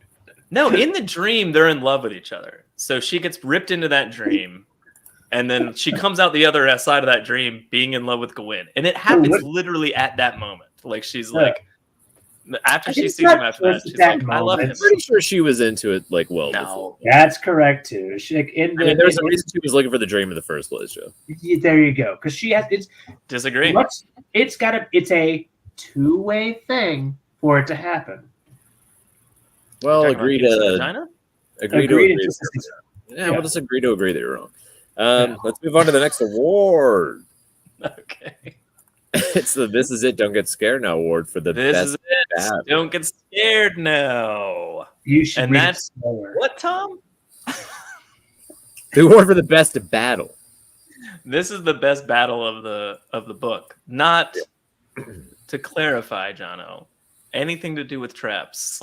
No, in the dream, they're in love with each other. So she gets ripped into that dream, and then she comes out the other side of that dream being in love with Gawain. And it happens literally at that moment. Like she's like, after she sees him after that, she's like, I love him. I'm pretty sure she was into it like before. That's correct too. She, like, there's a reason she was looking for the dream in the first place, Joe. There you go. Because she has disagree. It's a two-way thing for it to happen. Well, agree to agree. Yeah, we'll just agree to agree that you're wrong. Let's move on to the next award. Okay. It's the This Is It, Don't Get Scared Now award for the best battle. Don't get scared now. You should. And that's what, Tom? The award for the best battle. This is the best battle of the book. Not to clarify, Jono, anything to do with traps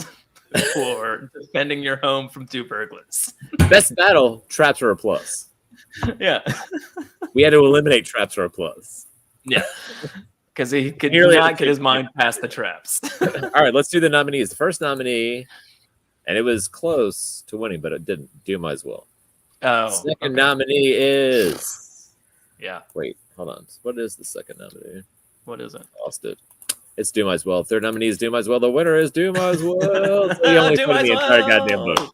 or defending your home from two burglars. Best battle, traps are a plus. Yeah. We had to eliminate traps are a plus. Yeah. Because he could not get his mind past the traps. All right, let's do the nominees. The first nominee, and it was close to winning, but it didn't. Do might as well. Oh. Second nominee is. Yeah. Wait, hold on. What is the second nominee? What is it? Lost it. It's Do Might As Well. Third nominee is Do Might As Well. The winner is Do Might As Well. It's the only put in the entire goddamn book.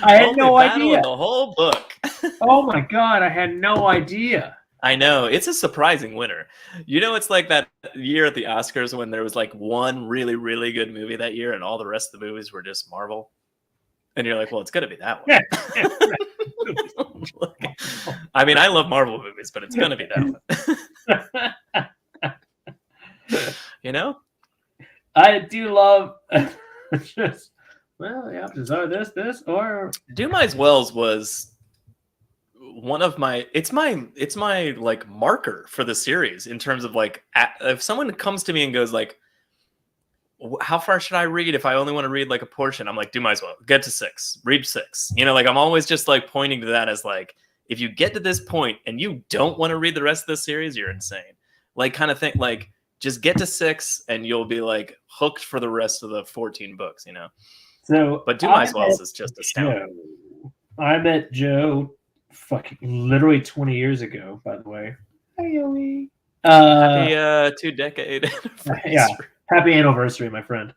I had no idea. The whole book. Oh my god, I had no idea. I know. It's a surprising winner. You know, it's like that year at the Oscars when there was like one really, really good movie that year and all the rest of the movies were just Marvel. And you're like, well, it's going to be that one. I mean, I love Marvel movies, but it's going to be that one. You know? I do love just, well, the options are this, or Do Might As Well's was one of my it's my like marker for the series in terms of like if someone comes to me and goes like, how far should I read if I only want to read like a portion? I'm like, Do Might As Well get to 6, read 6. You know, like I'm always just like pointing to that as like, if you get to this point and you don't want to read the rest of the series, you're insane. Like kind of thing, like just get to 6 and you'll be like hooked for the rest of the 14 books, you know? So, but Do Might As Well is just astounding. I met Joe fucking literally 20 years ago, by the way. Happy 2-decade yeah, happy anniversary, my friend.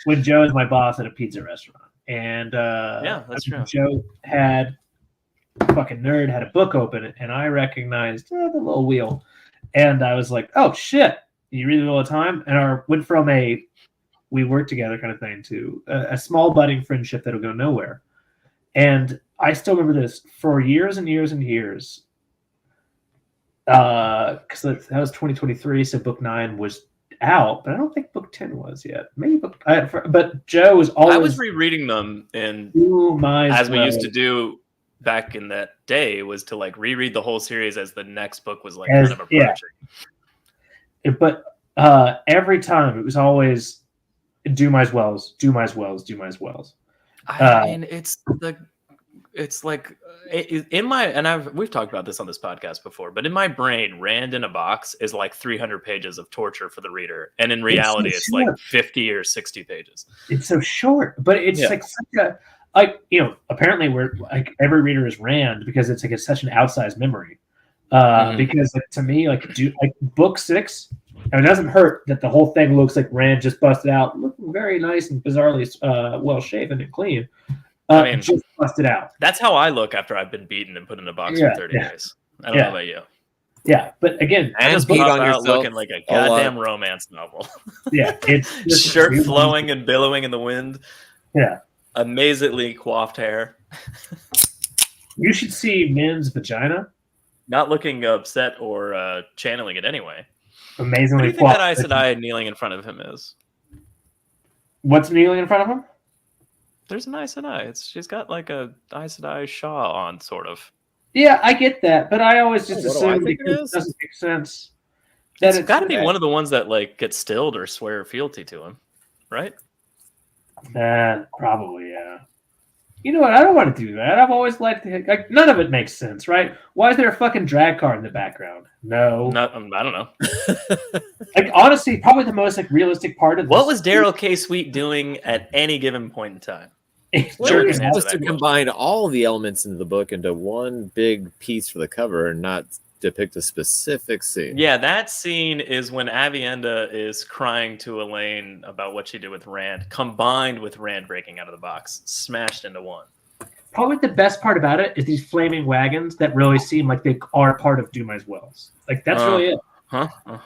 When Joe was my boss at a pizza restaurant. And yeah, that's true. Joe had fucking nerd had a book open and I recognized the little wheel. And I was like, oh shit, you read it all the time? And went from we work together kind of thing to a small budding friendship that'll go nowhere. And I still remember this for years and years and years. Because that was 2023, so book 9 was out, but I don't think book 10 was yet. Maybe but Joe was always. I was rereading them, and as we used to do back in that day, was to like reread the whole series as the next book was like kind of approaching. Yeah. But every time it was always do my wells. I mean, it's like in my, and we've talked about this on this podcast before, but in my brain, Rand in a box is like 300 pages of torture for the reader, and in reality, it's like 50 or 60 pages. It's so short, but it's like such a apparently we're like every reader is Rand because it's like such an outsized memory. Because like, to me, like book 6, and it doesn't hurt that the whole thing looks like Rand just busted out, looking very nice and bizarrely well shaven and clean. I mean, just busted out. That's how I look after I've been beaten and put in a box for 30 days. I don't know about you. Yeah, but again, I just put out looking like a goddamn romance novel. Yeah, it's just shirt flowing and billowing in the wind. Yeah, amazingly coiffed hair. You should see Min's vagina. Not looking upset or channeling it anyway. Amazingly coiffed. What do you think that Aes Sedai kneeling in front of him is? What's kneeling in front of him? There's an Aes Sedai. She's got like a Aes Sedai shawl on, sort of. Yeah, I get that, but I always just assume because it doesn't make sense. It's got to be one of the ones that like get stilled or swear fealty to him, right? Probably, yeah. You know what? I don't want to do that. I've always liked like none of it makes sense, right? Why is there a fucking drag car in the background? No, I don't know. Like honestly, probably the most like realistic part of this. What was Daryl K. Sweet doing at any given point in time? We're supposed to combine all the elements in the book into one big piece for the cover and not depict a specific scene. Yeah, that scene is when Aviendha is crying to Elayne about what she did with Rand, combined with Rand breaking out of the box, smashed into one. Probably the best part about it is these flaming wagons that really seem like they are part of Dumai's Wells. Like that's really it.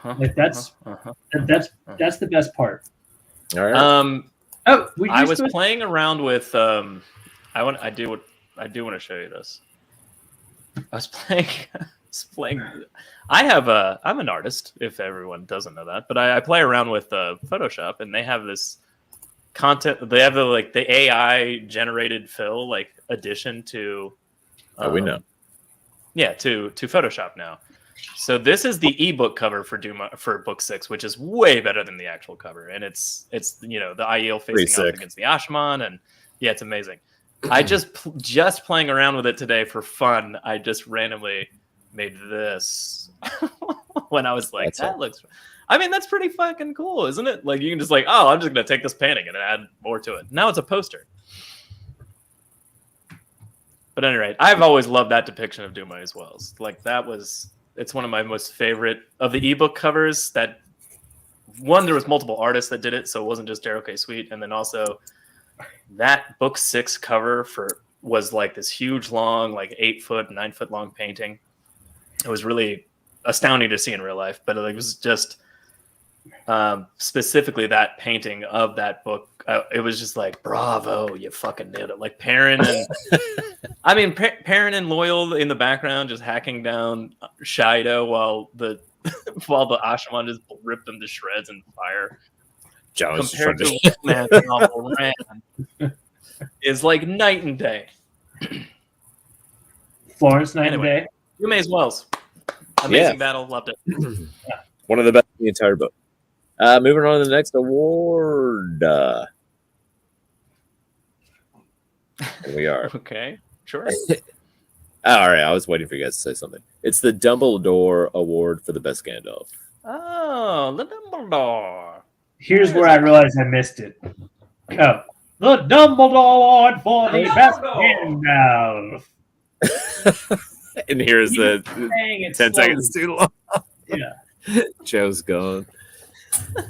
Like that's the best part. All right. I was playing around with I do want to show you this. I was playing I'm an artist, if everyone doesn't know that, but I play around with Photoshop, and they have this content. They have the AI generated fill like addition to we know. Yeah, to Photoshop now. So this is the ebook cover for book 6, which is way better than the actual cover, and it's the Aiel facing off against the Ashman, and yeah, it's amazing. I just playing around with it today for fun. I just randomly made this when I was like, I mean, that's pretty fucking cool, isn't it? Like you can just like, oh, I'm just gonna take this painting and add more to it. Now it's a poster. But anyway, I've always loved that depiction of Dumai's Wells. Like it's one of my most favorite of the ebook covers. That one, there was multiple artists that did it, so it wasn't just Daryl K. Sweet. And then also that book 6 cover was like this huge, long, like 8-foot, 9-foot long painting. It was really astounding to see in real life, but it was just specifically that painting of that book. It was just like, bravo, you fucking nailed it. Like Perrin and Perrin and Loyal in the background just hacking down Shido while the Ashman just ripped them to shreds and fire. Compared to Man's novel Rand is like night and day. Florence night and day. Dumai's Wells. Amazing battle, loved it. One of the best in the entire book. Moving on to the next award. Here we are. Okay, sure. All right, I was waiting for you guys to say something. It's the Dumbledore Award for the best Gandalf. Oh, the Dumbledore. Here's where I realized I missed it. Oh, the Dumbledore Award for the best Gandalf. And here's the 10 seconds too long. Yeah. Joe's gone.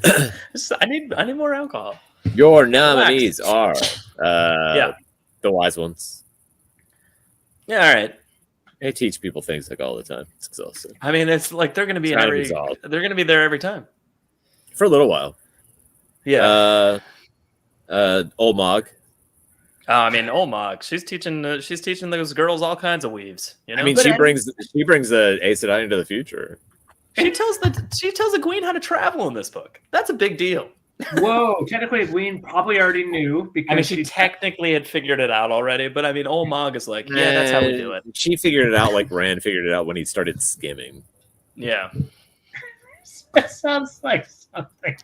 I need more alcohol. Your nominees are the wise ones. Yeah, all right. They teach people things like all the time. It's exhausting. I mean, it's like they're gonna be there every time. For a little while. Yeah. Old Mog. Olmog. She's teaching those girls all kinds of weaves. You know? I mean, she brings the Aes Sedai into the future. She tells the queen how to travel in this book. That's a big deal. Whoa, technically, Elayne probably already knew because I mean, she technically had figured it out already, but I mean, old Mog is like, yeah, that's how we do it. She figured it out like Rand figured it out when he started skimming. Yeah. That sounds like something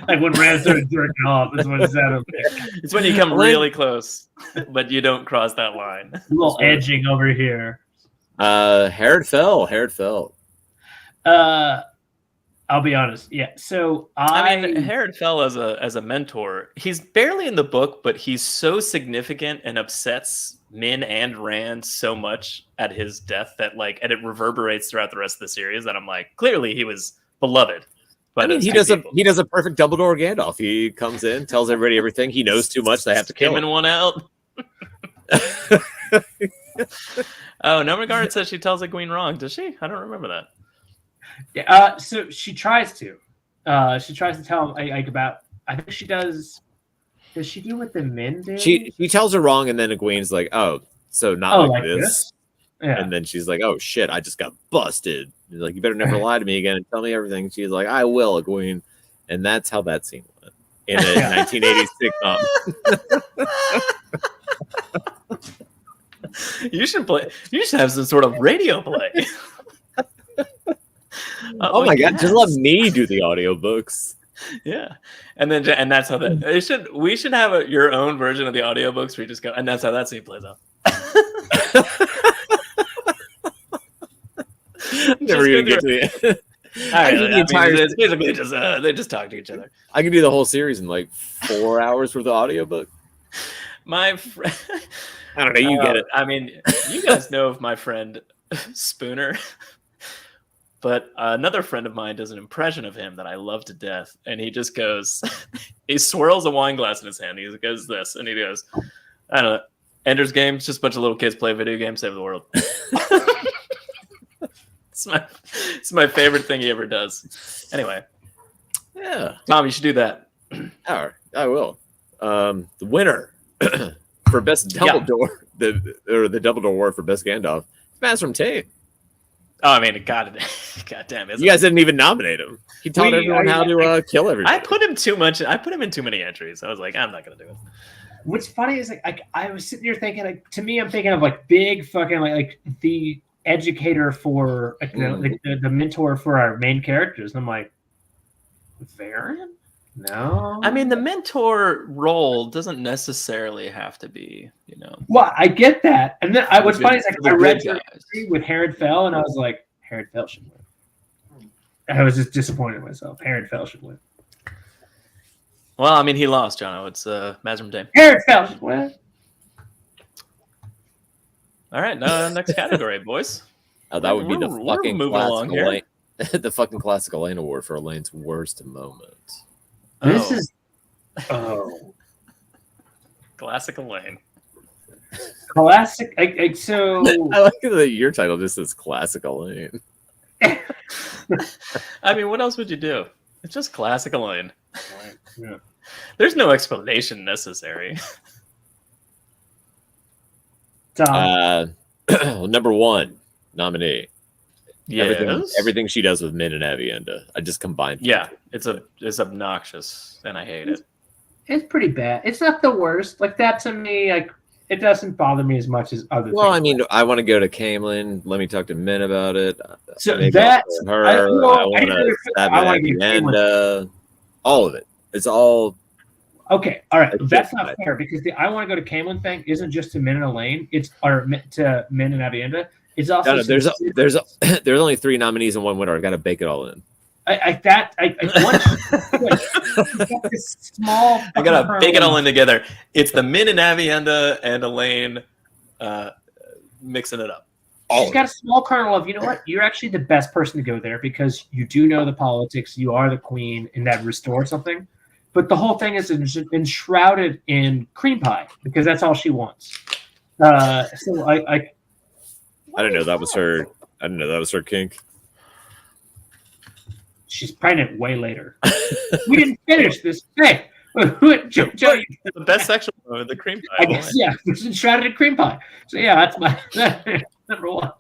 like when Rand started jerking off. That's what it sounded like. It's when you come really close, but you don't cross that line. A little edging over here. Herod fell. I'll be honest. Yeah. So I mean, Herod fell as a mentor. He's barely in the book, but he's so significant and upsets Min and Rand so much at his death that and it reverberates throughout the rest of the series that I'm like, clearly he was beloved. But I mean, he does a perfect Dumbledore Gandalf. He comes in, tells everybody everything. He knows too much. They have to kill him. One out. Oh, Nomadguard says she tells Egwene wrong. Does she? I don't remember that. Yeah. So she tries to. She tries to tell him about. I think she does. Does she do what the men did? She tells her wrong, and then Egwene's like, "Oh, so not like this." Yeah. And then she's like, "Oh shit, I just got busted." He's like, "You better never lie to me again and tell me everything." She's like, "I will, Elayne," and that's how that scene went in a 1980s sitcom. You should play. You should have some sort of radio play. Oh my god! Just let me do the audiobooks. Yeah, and that's how that. We should have your own version of the audiobooks where you just go, and that's how that scene plays out. Never even get to the It's basically just they just talk to each other. I can do the whole series in like 4 hours worth of audiobook. My friend, I don't know. You get it. I mean, you guys know of my friend Spooner, but another friend of mine does an impression of him that I love to death, and he just goes, he swirls a wine glass in his hand. He goes this, and he goes, I don't know, Ender's Game. It's just a bunch of little kids play video games, save the world. It's my favorite thing he ever does. Anyway, yeah, Tom, you should do that. All right, I will. The winner for best Dumbledore, the Dumbledore Award for best Gandalf, Master from Tate. Oh, I mean, God damn! You guys didn't even nominate him. He taught everyone how to kill everybody. I put him too much. I put him in too many entries. I was like, I'm not gonna do it. What's funny is I was sitting here thinking, to me, I'm thinking of big fucking like the educator for the mentor for our main characters, and I'm like, Varen? No. I mean, the mentor role doesn't necessarily have to be, Well, I get that, and then what's funny is I read your entry with Herod Fell, and I was like, Herod Fell should win. I was just disappointed in myself. Herod Fell should win. Well, I mean, he lost, Jono. It's Mazrim Day. Herod Fell should win. All right, next category, boys. Oh, that would be the fucking classic Elayne, the fucking classic Elayne award for Elaine's worst moment. This is classic Elayne. Classic. So I like that your title just says classic Elayne. I mean, what else would you do? It's just classic Elayne. Yeah. There's no explanation necessary. Number one nominee. Yes. Everything she does with Min and Avienda. I just combined. Yeah, it's obnoxious, and I hate it. It's pretty bad. It's not the worst. Like that to me, it doesn't bother me as much as other things. Well, I mean, I want to go to Camelin. Let me talk to Min about it. So maybe that's her. I want to stab Avienda. All of it. It's all. Okay, all right. That's not fair because the I want to go to Camelin thing isn't just to Min and Elayne. It's to Min and Avienda. It's also there's only 3 nominees and 1 winner. I got to bake it all in. I gotta bake it all in together. It's the Min and Avienda and Elayne mixing it up. She's got a small kernel of, you know what? You're actually the best person to go there because you do know the politics. You are the queen, and that restores something. But the whole thing is enshrouded in cream pie because that's all she wants. So I didn't know that was her. I didn't know that was her kink. She's pregnant way later. We didn't finish this. Hey, Joe, the best section of the cream pie. I guess, yeah, it's enshrouded in cream pie. So yeah, that's my number one.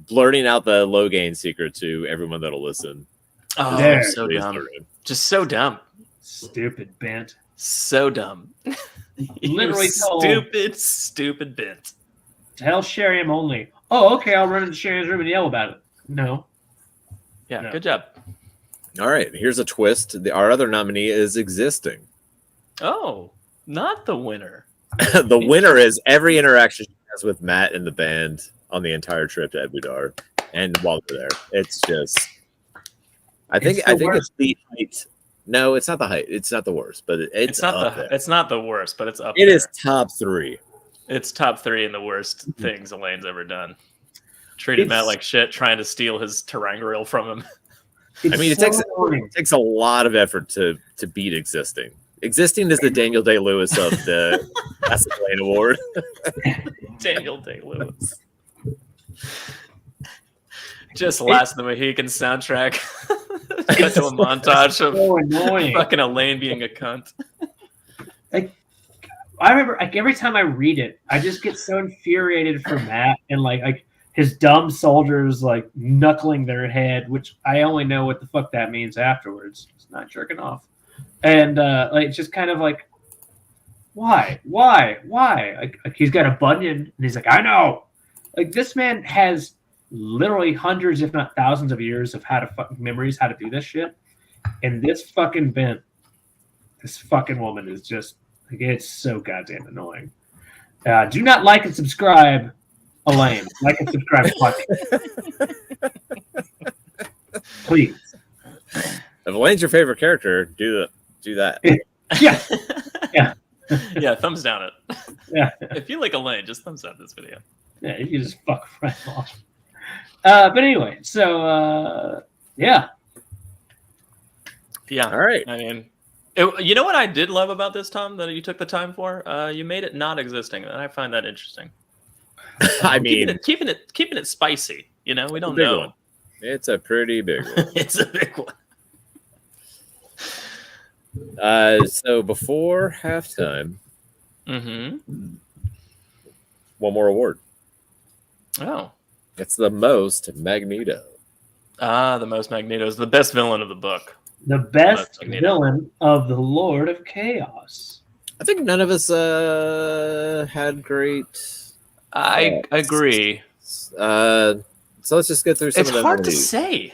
blurting out the Logain secret to everyone that'll listen. Oh, There. so Please dumb. learn it. Just so dumb. Stupid bent. So dumb. Literally You told- stupid bit. Tell Sheriam only. Oh, okay, I'll run into Sheriam's room and yell about it. No. Yeah, No. good job. All right, here's a twist. Our other nominee is existing. Oh, not the winner. The winner is every interaction she has with Matt and the band on the entire trip to Ebudar, and while they're there, it's just. I think it's the height. No, it's not the height. It's not the worst, but it's not up the there. it's not the worst, but it's up It there. is top 3. It's top 3 in the worst things Elayne's ever done. Treated Matt like shit, trying to steal his Terangriel from him. I mean, it takes a lot of effort to beat existing. Existing is the Daniel Day-Lewis of the Ask Elayne Award. Daniel Day-Lewis. Just Last of the Mohican soundtrack. Cut to a montage of so annoying. fucking Elayne being a cunt. I remember like every time I read it, I just get so infuriated for Matt and like his dumb soldiers like knuckling their head, which I only know what the fuck that means afterwards. It's not jerking off. And like just kind of like why? Like he's got a bunion and he's like, I know. Like this man has literally hundreds, if not thousands of years of how to do this shit. And this fucking bent, this fucking woman is just like, it's so goddamn annoying. Do not like and subscribe, Elayne. Like and subscribe, please. If Elayne's your favorite character, do that. Yeah, Yeah, thumbs down it. yeah, If you like Elayne, just thumbs down this video. yeah. You can just fuck right off. But anyway, so yeah. Yeah. All right. I mean, you know what I did love about this, Tom, that you took the time for? You made it not existing, and I find that interesting. I mean, keeping it spicy. You know, we don't big know. one. It's a pretty big one. It's a big one. So before halftime, Mm-hmm. one more award. Oh. It's the most Magneto. The most Magneto is the best villain of the book. The best Magneto. villain of the Lord of Chaos. I think none of us had great. I agree. So let's just get through some It's of the hard to nominees. say.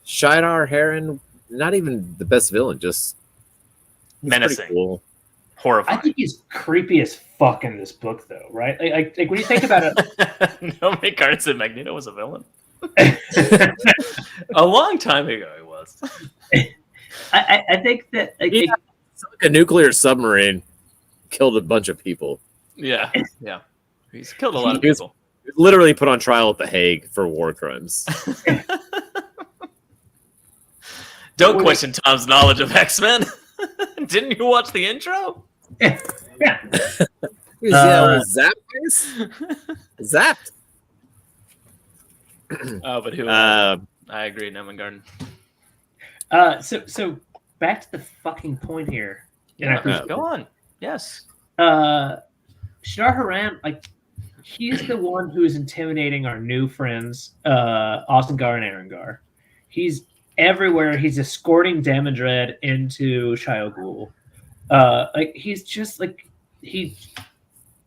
Shidar Heron, not even the best villain, just he's pretty Menacing. cool. I Horrifying. think he's creepy as fuck in this book, though, right? Like when you think about it, Nobody cards said Magneto was a villain. A long time ago, he was. I think that like, Yeah. It's like a nuclear submarine killed a bunch of people. Yeah. He's killed a lot of He was- people. He was literally put on trial at The Hague for war crimes. Don't question Tom's knowledge of X-Men. Didn't you watch the intro? yeah. Zap face? Zapped. Oh, but who? Uh, I agree, Neman Garden. So back to the fucking point here. Yeah, Yeah. go on. Yes. Shidar Haran, like he's the one who is intimidating our new friends, Ostengar and Arengar. He's everywhere. He's escorting Damodred into Shio Ghul. Like he's just like he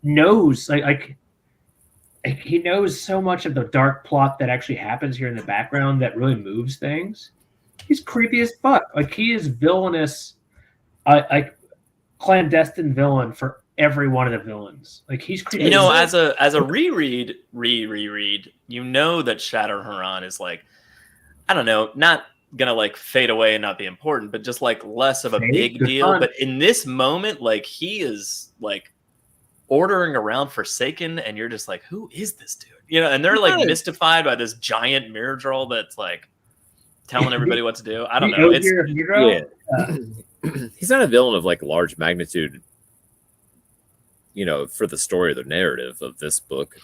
knows like he knows so much of the dark plot that actually happens here in the background that really moves things. He's creepy as fuck. Like he is villainous, like clandestine villain for every one of the villains. Like he's creepy. You know, as a reread, you know that Shadow Haran is like, I don't know, not gonna like fade away and not be important, but just like less of a big Good deal. fun. But in this moment, like he is like ordering around Forsaken, and you're just like, who is this dude? You know, and they're like Yes. mystified by this giant mirror troll that's like telling everybody what to do. I don't The know. Ogre of Negro? Yeah. He's not a villain of like large magnitude, you know, for the story or the narrative of this book,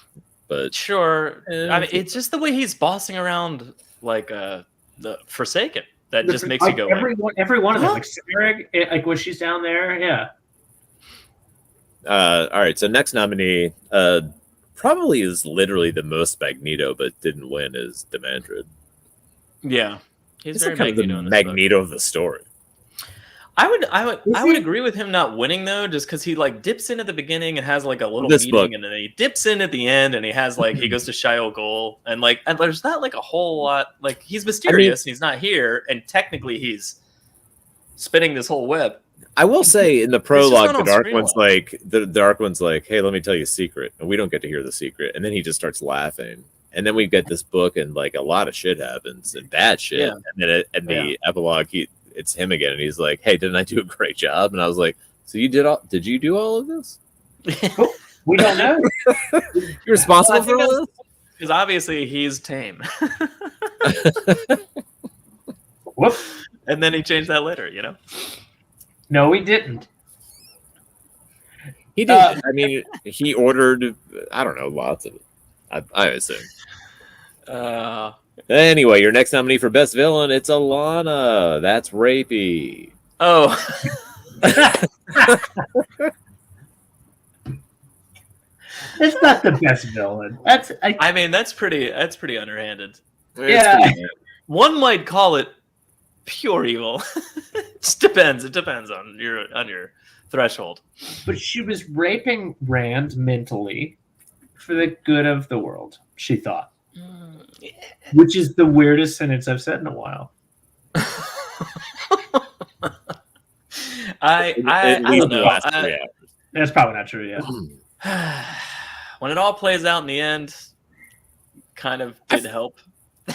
but Sure. I mean, it's just the way he's bossing around like the Forsaken that just makes you go, like, every one of them. Huh? Like Sirig, like when she's down there, yeah. all right. So next nominee, probably is literally the most Magneto, but didn't win is Demandred. Yeah, he's He's very kind of the Magneto in this Magneto of the story. I would agree with him not winning though, just because he like dips in at the beginning and has like a little This meeting, book. and then he dips in at the end, and he has like he goes to Shio Gul, and there's not like a whole lot. Like he's mysterious, he's not here, and technically he's spinning this whole web. I will say in the prologue, not the on Dark One's like, "Hey, let me tell you a secret," and we don't get to hear the secret, and then he just starts laughing, and then we get this book, and like a lot of shit happens and bad shit, and then in the epilogue, it's him again, and he's like, "Hey, didn't I do a great job?" And I was like, "So you did you do all of this? We don't know. You're responsible for all this?" Because obviously he's tame. Whoop. And then he changed that later, you know? No, we didn't. He did. I mean, he ordered, I don't know, lots of it. I assume. Anyway, your next nominee for Best Villain, it's Alana. That's rapey. Oh. It's not the best villain. I mean, that's pretty underhanded. Yeah. One might call it pure evil. It just depends. It depends on your threshold. But she was raping Rand mentally for the good of the world, she thought. Which is the weirdest sentence I've said in a while. I don't know. That's probably not true, yeah. When it all plays out in the end, kind of did help.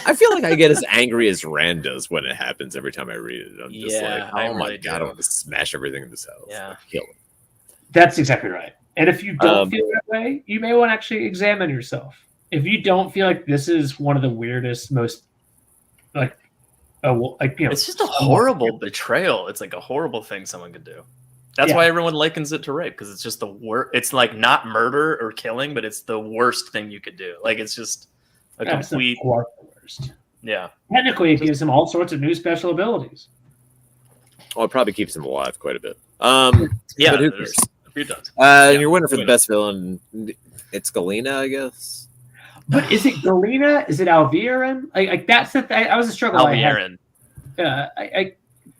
I feel like I get as angry as Rand does when it happens every time I read it. I'm just like, oh my God, I want to smash everything in this house. Yeah. Like, kill it. That's exactly right. And if you don't feel that way, you may want to actually examine yourself. If you don't feel like this is one of the weirdest, most it's just a horrible betrayal. It's like a horrible thing someone could do. That's why everyone likens it to rape, because it's just the worst. It's like not murder or killing, but it's the worst thing you could do. Like it's just a complete worst. Yeah. Technically, it gives him all sorts of new special abilities. Well, it probably keeps him alive quite a bit. Yeah, but who cares? A few times. Your winner for the best villain, it's Galena, I guess. But is it Galena? Is it Alviren? Like that's the thing. I was a struggle. Alviren. I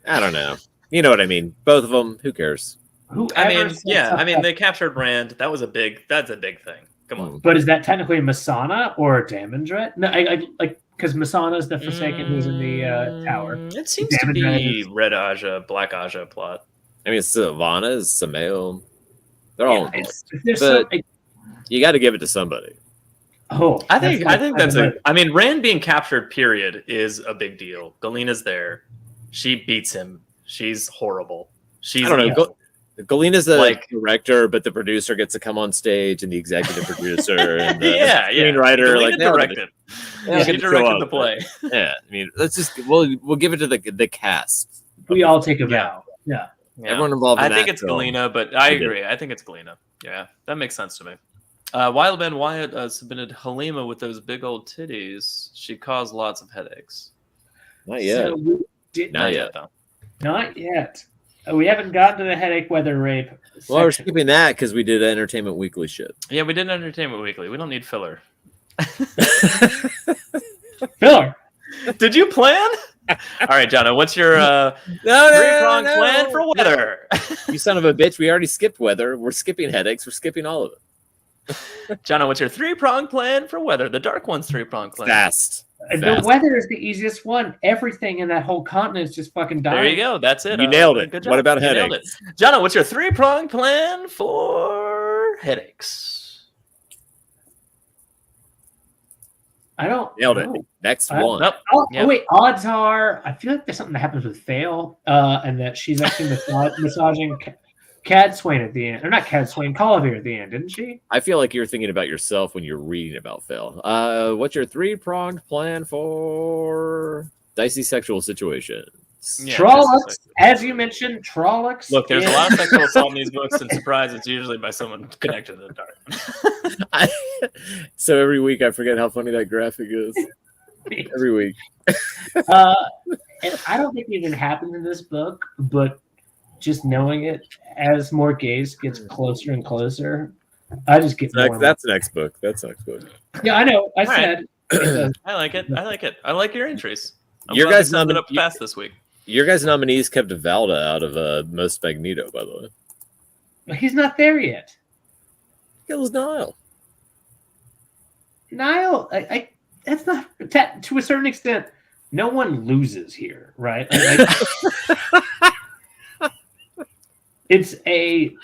don't know. You know what I mean? Both of them. Who cares? They captured Rand. That's a big thing. Come on. But is that technically Masana or Damandret? No, because Masana is the Forsaken who's in the tower. It seems to be Red Aja, Black Aja plot. I mean, Savannah, Samael. They're all involved. But you got to give it to somebody. Oh, I think that's I mean, Rand being captured, period, is a big deal. Galena's there. She beats him. She's horrible. I don't know. Galena's the director, but the producer gets to come on stage, and the executive producer and the screenwriter. Galena directed. She directed the play. Yeah, I mean, we'll give it to the cast. We all take a vow. Yeah. Everyone involved. I think it's Galena, but I agree. I think it's Galena. Yeah, that makes sense to me. Wild Man Wyatt submitted Halima with those big old titties. She caused lots of headaches. Not yet. Not yet, though. Not yet. We haven't gotten to the headache weather rape. Well, we're skipping that because we did Entertainment Weekly shit. Yeah, we did Entertainment Weekly. We don't need filler. Filler. Did you plan? All right, Jono, what's your three-pronged plan for weather? You son of a bitch. We already skipped weather. We're skipping headaches. We're skipping all of it. Jono, what's your three-pronged plan for weather? The Dark One's three-pronged plan. Fast. The weather is the easiest one. Everything in that whole continent is just fucking dying. There you go. That's it. You nailed it. Good job. What about headaches? Jono, what's your three-pronged plan for headaches? I don't nailed know. it. Next one. Nope. Wait, odds are I feel like there's something that happens with Fail, and that she's actually massaging Cad Swain at the end. Or not Cad Swain, Colliver at the end, didn't she? I feel like you're thinking about yourself when you're reading about Phil. What's your three-pronged plan for dicey sexual situations? Yeah, Trollocs, as you mentioned, Trollocs. Look, there's a lot of sexual assault in these books, and surprise, it's usually by someone connected to the dark. So every week I forget how funny that graphic is. Every week. And I don't think it even happened in this book, but just knowing it, as more gaze gets closer and closer, I just get more. That's next book. Yeah, I know. I All right. said. I like it. I like your entries. I'm Your glad guys' they summed it up fast this week. Your guys' nominees kept Valda out of most Magneto, by the way. He's not there yet. Kills Nile. Niall, that's not to a certain extent. No one loses here, right? It's a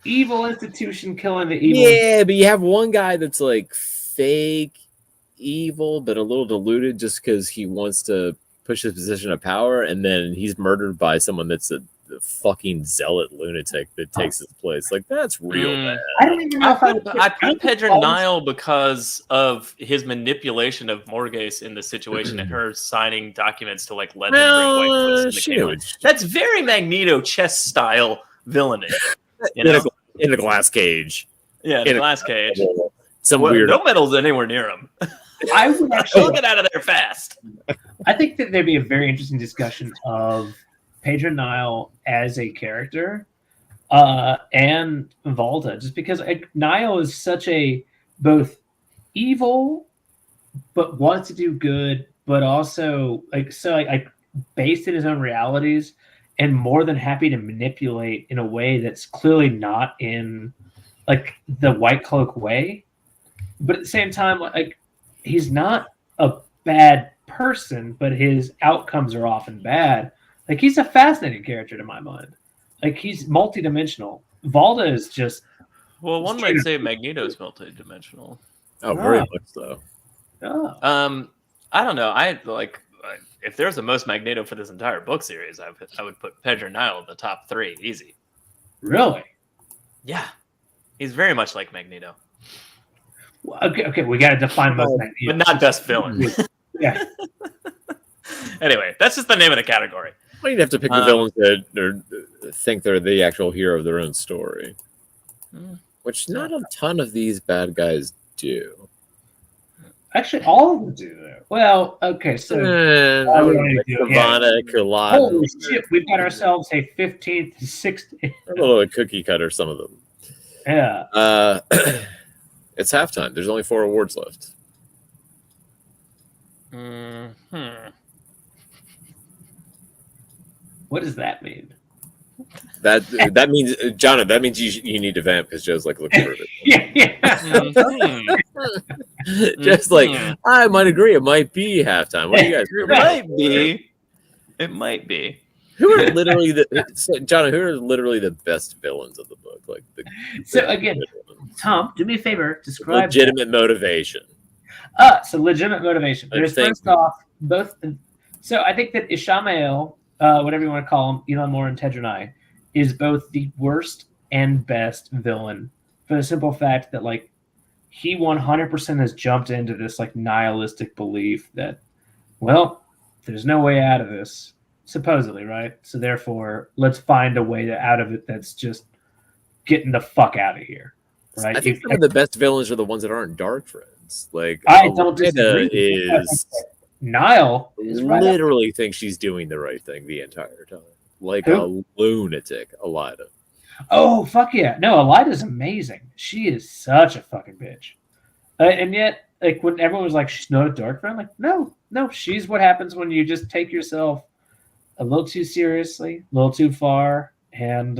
evil institution killing the evil. Yeah, but you have one guy that's like fake evil, but a little deluded just because he wants to push his position of power, and then he's murdered by someone that's a fucking zealot lunatic that takes his place. Like, that's real bad. I don't even know I put Pedro Nile because of his manipulation of Morghese in the situation and her signing documents to like let him bring Whitefoot in the kingdom. That's very Magneto chess style villainy. In a glass cage. Yeah, in a glass cage. Some weird. No medals anywhere near him. I would actually He'll get out of there fast. I think that there'd be a very interesting discussion of Pedro Nile as a character and Valda, just because Nile is such a both evil but wants to do good, but also based in his own realities and more than happy to manipulate in a way that's clearly not in like the White Cloak way. But at the same time, like, he's not a bad person, but his outcomes are often bad. Like, he's a fascinating character to my mind. Like, he's multidimensional. Valda is just... Well, one might say Magneto's multidimensional. Oh, very much so. Oh. I don't know. If there's the most Magneto for this entire book series, I would put Pedro Nile in the top 3, easy. Really? Yeah. He's very much like Magneto. Okay, we got to define most Magneto. But not best villain. Yeah. Anyway, that's just the name of the category. Well, you'd have to pick the villains that think they're the actual hero of their own story. Which not a ton of these bad guys do. Actually, all of them do. Well, okay, so... Savannah, Carlotta. Holy shit, we've got ourselves a 15th, 16th... A little cookie cutter, some of them. Yeah. It's halftime. There's only 4 awards left. What does that mean? That means, Jono, that means you need to vamp because Joe's like looking for it. Just like, I might agree. It might be halftime. What do you guys think? It might be. Who are literally Jono, who are literally the best villains of the book? Like again, Tom, do me a favor. Describe legitimate motivation. So legitimate motivation. There's first off both. So I think that Ishamael, whatever you want to call him, Elayne Moore and Tedranai, is both the worst and best villain for the simple fact that like he 100% has jumped into this like nihilistic belief that, well, there's no way out of this. Supposedly, right? So therefore, let's find a way out of it that's just getting the fuck out of here, right? I think some of the best villains are the ones that aren't dark friends. Like, I don't disagree. Is Nile is literally thinks she's doing the right thing the entire time, like a lunatic. Alida. Oh fuck yeah! No, Alida's amazing. She is such a fucking bitch, and yet, like when everyone was like, she's not a dark friend, like no, she's what happens when you just take yourself a little too seriously, a little too far, and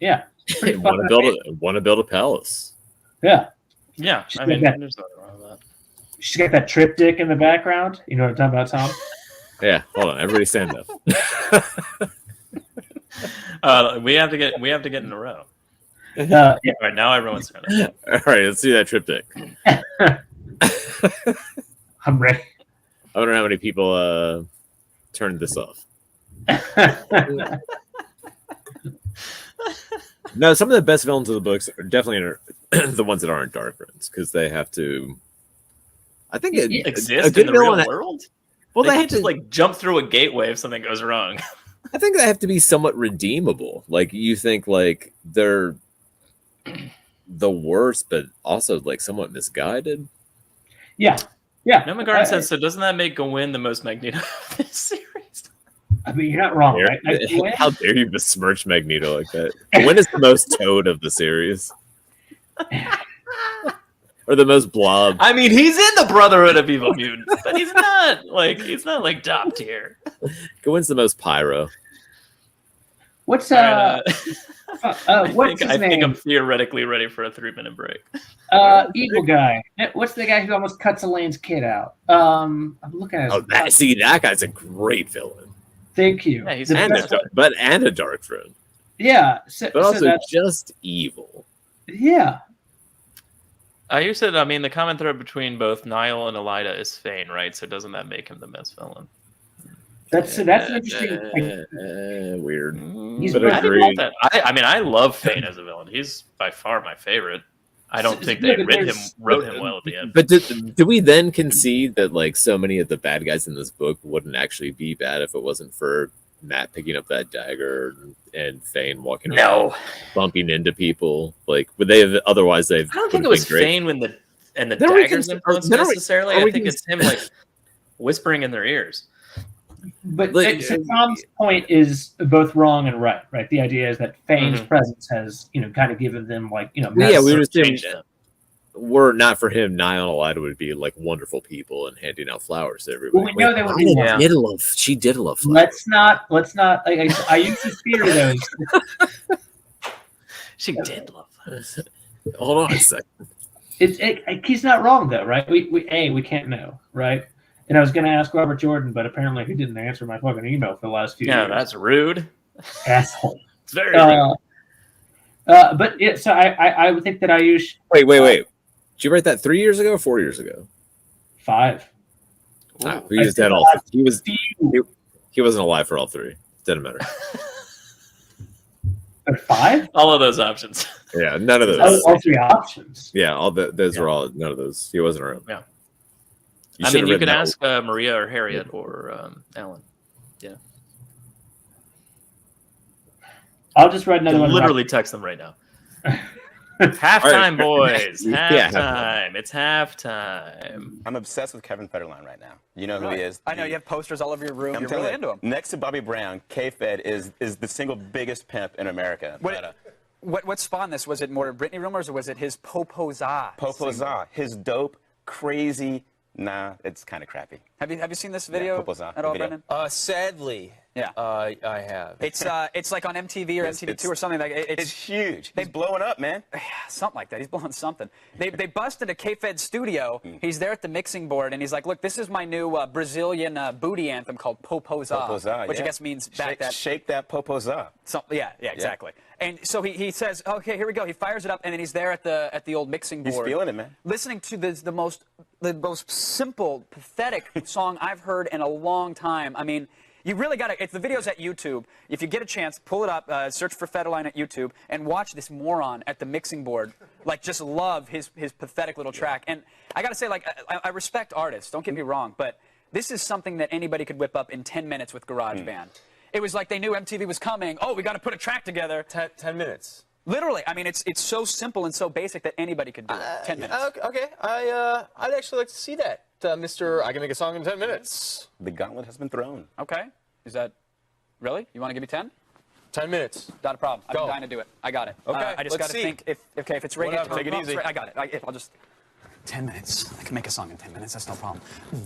yeah, want to build a palace. Yeah. I mean, there's nothing wrong with that. She's got that triptych in the background. You know what I'm talking about, Tom? Yeah. Hold on, everybody stand up. We have to get in a row. Yeah. All right, now everyone's standing up. All right, let's do that triptych. I'm ready. I wonder how many people turned this off. No, some of the best villains of the books are definitely the ones that aren't dark friends because they have to. I think exist in the real world. Well, they have to like jump through a gateway if something goes wrong. I think they have to be somewhat redeemable. Like you think, like they're the worst, but also like somewhat misguided. Yeah. No, my garden says so. Doesn't that make Gawain the most Magneto of this series? I mean, you're not wrong, right? How dare you besmirch Magneto like that? Gawain is the most Toad of the series. Or the most blob. I mean, he's in the Brotherhood of Evil Mutants, but he's not like top tier. When's the most pyro? What's Right, what's his I name? think I'm theoretically ready for a 3-minute break. Evil guy. What's the guy who almost cuts Elayne's kid out? I'm looking at. Oh, that guy's a great villain. Thank you. Yeah, he's The And best- a dark throne. yeah. But also that's, just evil. yeah. You said, I mean, the common thread between both Niall and Elida is Fane, right? So doesn't that make him the best villain? That's an interesting. Weird. He's But right. I didn't agreed. want that. I mean, I love Fane as a villain. He's by far my favorite. I don't think they wrote him well at the end. But do we then concede that like so many of the bad guys in this book wouldn't actually be bad if it wasn't for Matt picking up that dagger and Fane walking around, bumping into people? Like, would they have otherwise? They've. I don't think it was Fane when the Then we daggers can- influence then we- necessarily. or we I think can- it's him like whispering in their ears. But Like- so Tom's point is both wrong and right. Right. The idea is that Fane's Mhm. presence has, kind of given them like, Yeah, we massive- would assume Changed them. were not for him, Niall and Elida would be like wonderful people and handing out flowers to everybody. Well, we know they would be. Elida she did love flowers. Let's not. Like, I use this theory though. She did love that. Hold on a second. He's not wrong though, right? We can't know, right? And I was going to ask Robert Jordan, but apparently he didn't answer my fucking email for the last few Yeah, years. that's rude. Asshole. It's very rude. So I would think that Ayush Wait. Did you write that 3 years ago or 4 years ago? 5. Ah, he just had all. He wasn't alive for all 3. Didn't matter. Or 5? All of those options. Yeah, none of those. All 3 options. Yeah, those were all none of those. He wasn't around. Yeah. You I should mean, have you written could that ask Maria or Harriet or Ellen. I'll just write another one. Literally text them right now. Halftime, boys. Yeah. Halftime. It's halftime. I'm obsessed with Kevin Federline right now. You know who he is. I know you have posters all over your room. I'm You're telling really you, into him. Next to Bobby Brown, K-Fed is the single biggest pimp in America. What spawned this? Was it more Britney rumors or was it his Popoza? Popoza, his dope, crazy. Nah, it's kind of crappy. Have you seen this video Popoza, at all, video. Brendan? Sadly, Yeah. I have. It's like on MTV or Yes, MTV2 or something like It's huge. He's blowing up, man. something like that. He's blowing something. They busted a K-Fed studio. He's there at the mixing board and he's like, "Look, this is my new Brazilian booty anthem called Popoza, Popoza, which yeah. I guess means Shake that Popoza. Yeah, exactly. And so he says, "Okay, here we go." He fires it up, and then he's there at the old mixing board. He's feeling it, man. Listening to the most simple, pathetic song I've heard in a long time. I mean, you really got to. It's the video's at YouTube. If you get a chance, pull it up, search for Federline at YouTube, and watch this moron at the mixing board. Like, just love his pathetic little track. And I got to say, like, I respect artists. Don't get me wrong, but this is something that anybody could whip up in 10 minutes with GarageBand. It was like they knew MTV was coming. Oh, we got to put a track together. 10 minutes. Literally, I mean, it's so simple and so basic that anybody could do it. 10 minutes. Okay, I'd actually like to see that, Mr. I can make a song in 10 minutes. The gauntlet has been thrown. Okay. Is that really? You want to give me 10? 10 minutes. Not a problem. I've Go. been dying to do it. I got it. Okay, I just got let's to see. think if it's reggae. Whatever, take it easy. I got it. I'll just 10 minutes. I can make a song in 10 minutes. That's no problem. No,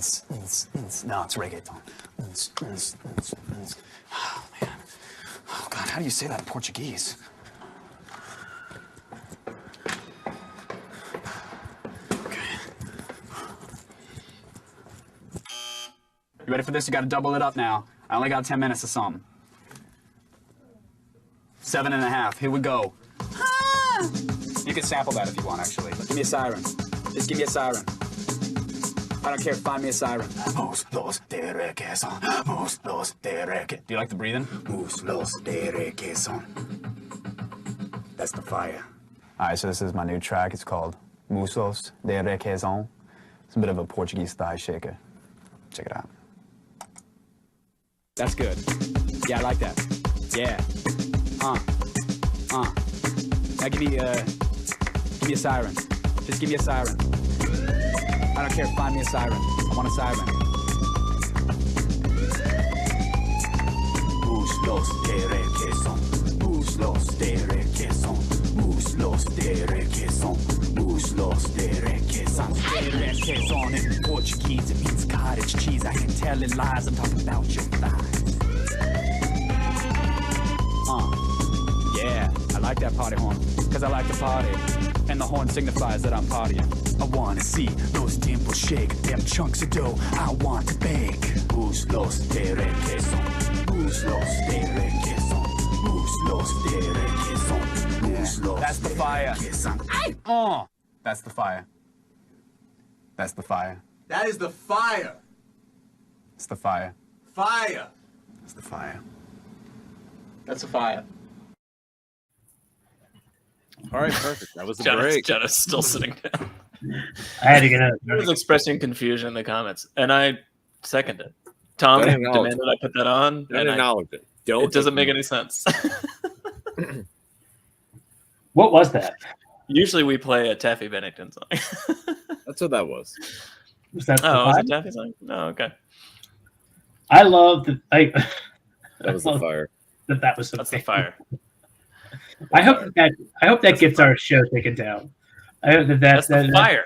it's reggaeton. Oh man. Oh God, how do you say that in Portuguese? You ready for this? You got to double it up now. I only got 10 minutes of something. 7.5. Here we go. You can sample that if you want, actually. Give me a siren. Just give me a siren. I don't care. Find me a siren. Moves los de son. Moves los de. Do you like the breathing? Moves los de son. That's the fire. All right, so this is my new track. It's called Musos de Requesón. It's a bit of a Portuguese thigh shaker. Check it out. That's good. Yeah, I like that. Yeah. Now give me a siren. Just give me a siren. I don't care. Find me a siren. I want a siren. Muslos de requesón. Muslos de requesón. Muslos de requesón. cheese. I can tell it lies. I'm talking about your thighs. Yeah, I like that party horn, cause I like to party, and the horn signifies that I'm partying. I wanna see those dimples shake, them chunks of dough I want to bake. Who's los de requesón? Who's los de requesón? Who's los de requesón? Who's los? That's the fire. That's the fire. That's the fire. That is the fire. It's the fire. Fire. It's the fire. That's a fire. All right, perfect. That was the Jono's, break. Jono's still sitting down. I had to get out. He was expressing confusion in the comments, and I seconded. Tom Don't acknowledge demanded I put that on. Don't and acknowledge it. it doesn't make any sense. What was that? Usually we play a Taffy Bennington song. That's what that was. Was that? Oh, was the it Taffy song? No, okay. I love the. That was the fire. That was That's the fire. I hope that gets our show taken down. I hope That's the fire.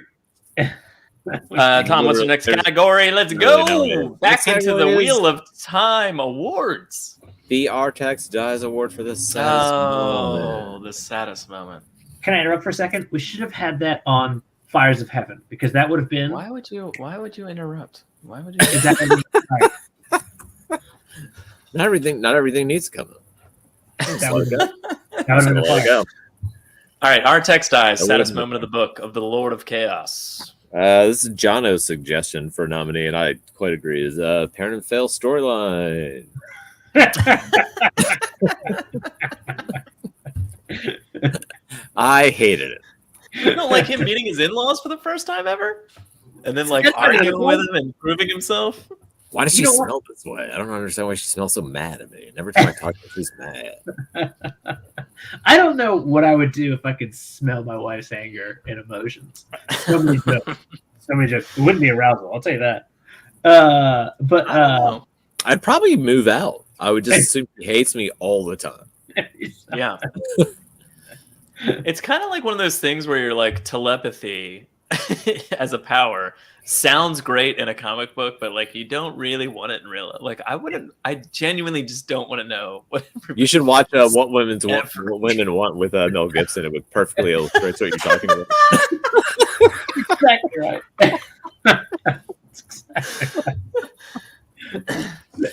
Tom, what's the next category? Let's go back Next into the category is- Wheel of Time awards. The Artex Dies Award for the saddest moment. The saddest moment. Can I interrupt for a second? We should have had that on Fires of Heaven because that would have been. Why would you interrupt? Why would you? Is that Not everything needs to come up. that would have So been there fire. we go. All right, our text dies. I Saddest wouldn't- moment of the book of the Lord of Chaos. This is Jono's suggestion for nominee, and I quite agree. Is Parent and Fail storyline. I hated it. You don't like him meeting his in-laws for the first time ever, and then like That's not arguing at all. with him and proving himself. Why does she You know what? smell this way? I don't understand why she smells so mad at me. Every time I talk to her, she's mad. I don't know what I would do if I could smell my wife's anger and emotions. So many jokes. So many jokes. It wouldn't be arousal. I'll tell you that. But I don't know. I'd probably move out. I would just assume she hates me all the time. Yeah. It's kind of like one of those things where you're like telepathy as a power sounds great in a comic book, but like you don't really want it in real life. Like I genuinely just don't want to know what You should watch What Women Ever. Want with Mel Gibson. It would perfectly illustrate what you're talking about. exactly right. That's exactly right.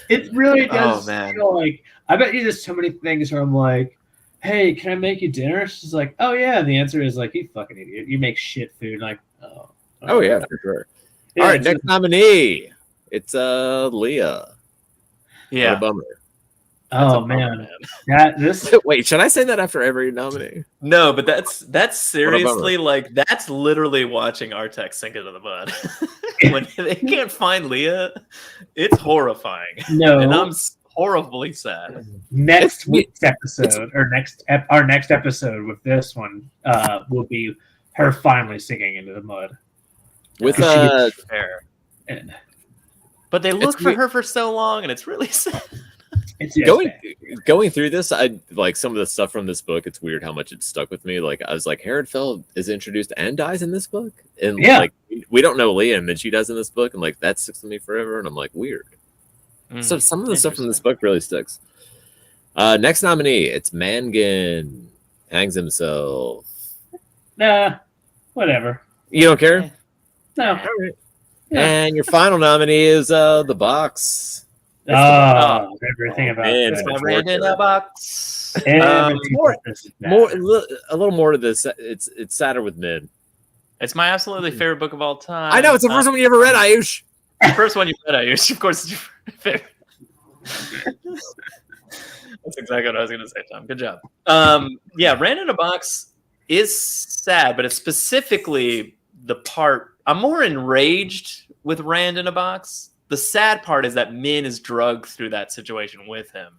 It really does feel like I bet you there's so many things where I'm like, hey, can I make you dinner? She's like, oh yeah. And the answer is like, you fucking idiot. You make shit food. Like, oh. Oh yeah, for sure. Yeah, All right, next nominee. It's Leah. Yeah. What a bummer. Oh man. That this Wait, should I say that after every nominee? No, but that's seriously bummer. like that's literally watching Artex sink into the mud. When they can't find Leah, it's horrifying. no And I'm horribly sad. next week's episode or our next episode with this one will be her finally sinking into the mud. With Fair. And But they look for weird. her for so long, and it's really sad. it's going through this, I like some of the stuff from this book. It's weird how much it stuck with me. Like I was like, Herodfeld is introduced and dies in this book, and Yeah. like we don't know Leah, and then she dies in this book, and like that sticks with me forever. And I'm like, weird. So some of the stuff from this book really sticks. Next nominee, it's Mangan. Hangs himself. nah, whatever. You don't care? No. All right. Yeah. And your final nominee is the box. Everything about man, that. it's Ran in a box. Everything more- about this is bad. A little more to this. It's sadder with men. It's my absolutely favorite book of all time. I know it's the first one you ever read, Ayush. The first one you read, Ayush. Of course, it's your favorite. That's exactly what I was going to say, Tom. Good job. Yeah, Ran in a Box is sad, but it's specifically the part I'm more enraged with Rand in a Box. The sad part is that Min is drugged through that situation with him,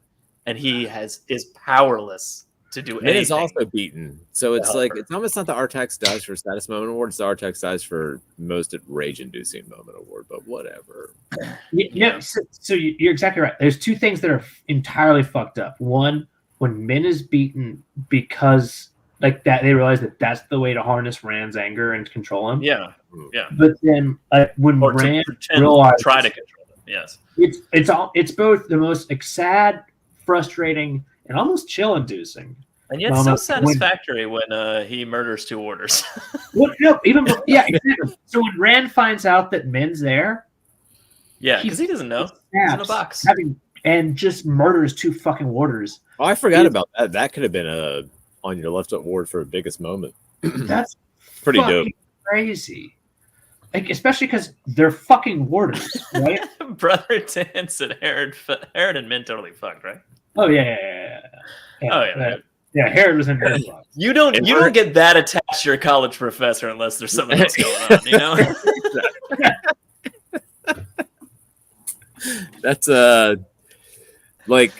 and he is powerless to do Min anything. is also beaten, so it's help like her. it's almost not the Artax dies for saddest moment award. It's the Artax dies for most rage-inducing moment award. But whatever. Yeah, so you're exactly right. There's two things that are entirely fucked up. One, when Min is beaten because like that, they realize that that's the way to harness Rand's anger and control him. Yeah. Yeah. But then when Or to Rand pretend, realized try to control them. Yes. it's both the most sad, frustrating, and almost chill-inducing. And yet so satisfactory when he murders 2 orders. Well, no, exactly. So when Rand finds out that Min's there, yeah, because he doesn't know. He's in a box. And just murders 2 fucking warders. Oh, I forgot about that. That could have been on your left ward for a biggest moment. That's pretty dope. Crazy. Like, especially because they're fucking warders, right? Brother Dan said Herod and Min totally fucked, right? Oh yeah. Oh yeah. Yeah, Herod was in Min's box. You don't get that attached to your college professor unless there's something else going on, you know? That's like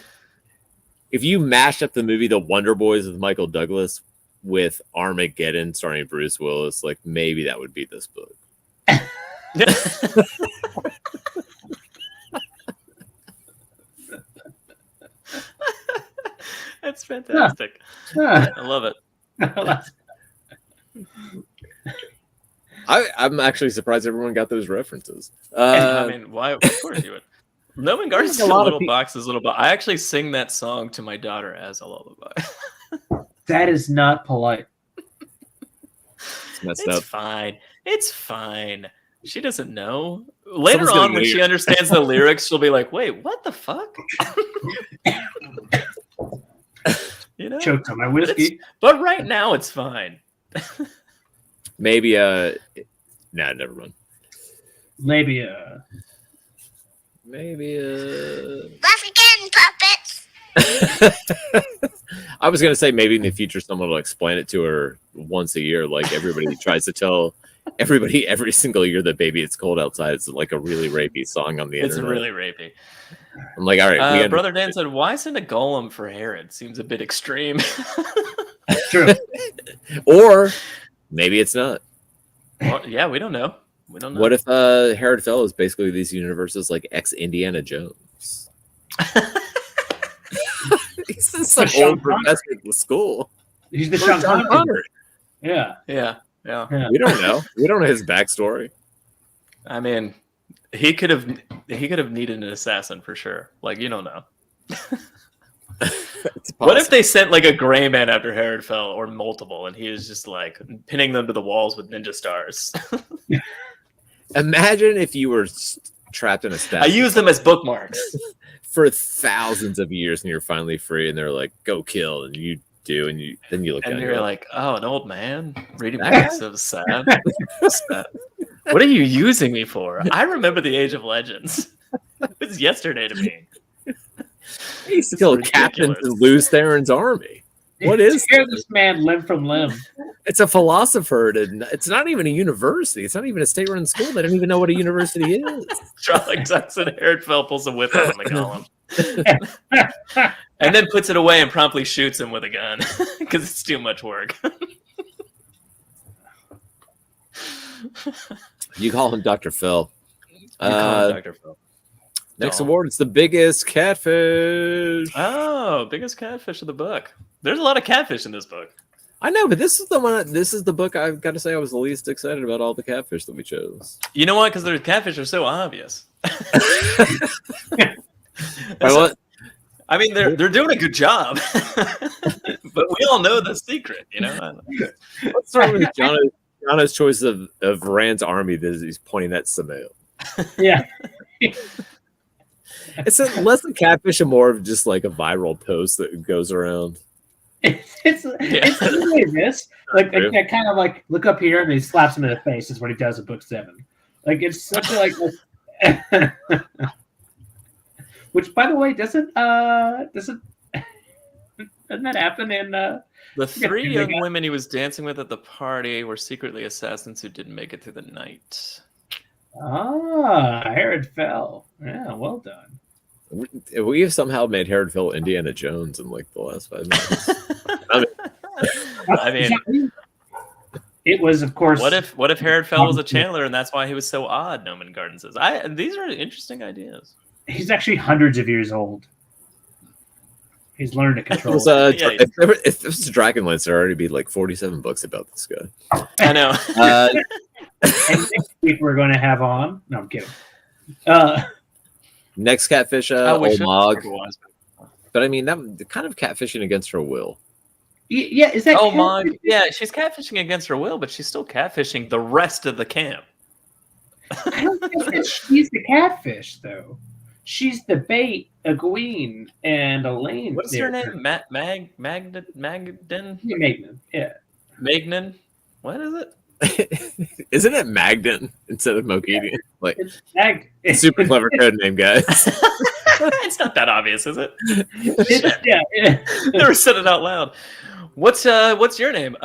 if you mashed up the movie The Wonder Boys with Michael Douglas with Armageddon starring Bruce Willis, like maybe that would be this book. That's fantastic. Yeah. I love it. I'm actually surprised everyone got those references. I mean, why? Of course you would. Noman Garden's a little box is little box. I actually sing that song to my daughter as a lullaby. That is not polite. It's fine. It's fine. She doesn't know. Later on, when she understands the lyrics, she'll be like, "Wait, what the fuck?" You know, choked on my whiskey. But right now, it's fine. Maybe nah, never mind. Maybe African puppets. I was gonna say maybe in the future someone will explain it to her once a year, like everybody tries to tell everybody every single year that "Baby It's Cold Outside" is like a really rapey song on the internet. It's really rapey. I'm like, all right. Brother Dan said, "Why send a golem for Herod? Seems a bit extreme." True. Or maybe it's not. Well, yeah, we don't know. We don't know. What if Herod Fell is basically these universes like ex-Indiana Jones? He's some old professor at the school. He's the Sean Connery. Yeah. We don't know. We don't know his backstory. I mean, he could have needed an assassin for sure. Like, you don't know. What if they sent like a gray man after Herod Fell or multiple, and he was just like pinning them to the walls with ninja stars? Imagine if you were trapped in a statue. I use them as bookmarks for thousands of years, and you're finally free, and they're like, "Go kill," and you do, and then you look and down, you're like, "Oh, an old man reading books. So sad. What are you using me for? I remember the Age of Legends. It was yesterday to me." I used to kill captains and lose Theron's army. What is this man limb from limb? It's a philosopher. It's not even a university. It's not even a state-run school. They don't even know what a university is. Charlie Tuxon Herod Fell pulls a whip out on the column. And then puts it away and promptly shoots him with a gun because it's too much work. You call him Dr. Phil. Dr. Phil. Next award, it's the biggest catfish. Oh, biggest catfish of the book. There's a lot of catfish in this book. I know, but this is the one. This is the book I've got to say I was the least excited about all the catfish that we chose. You know what? Because the catfish are so obvious. I mean, they're doing a good job, but we all know the secret. You know. Let's start with Jono's choice of Rand's army. That he's pointing at Samael. Yeah. It's less a catfish and more of just like a viral post that goes around. It's literally this. Like I kind of like look up here and he slaps him in the face is what he does in book 7. Like it's such a like which by the way doesn't that happen in the 3 young women he was dancing with at the party were secretly assassins who didn't make it through the night. Herod Fell. Yeah, well done. We have somehow made Herod Fell Indiana Jones in like the last 5 minutes. I mean, it was, of course. What if Herod Fell was a channeler and that's why he was so odd? Noman Garden says. These are interesting ideas. He's actually hundreds of years old. He's learned to control. If this was Dragonlance, there'd already be like 47 books about this guy. I know. And next week we're going to have on. No, I'm kidding. Next catfish, we old should Mog. otherwise. But I mean, that kind of catfishing against her will. Yeah, is that? Oh, Mog. Yeah, she's catfishing against her will, but she's still catfishing the rest of the camp. I don't think that she's the catfish, though. She's the bait, Egwene, and Elayne. What's her name? Magden? Magnan. Yeah. Magnan? What is it? Isn't it Magden instead of Moghedian? Like, It's Mag. super clever code name, guys. It's not that obvious, is it? Yeah. Never said it out loud. What's your name?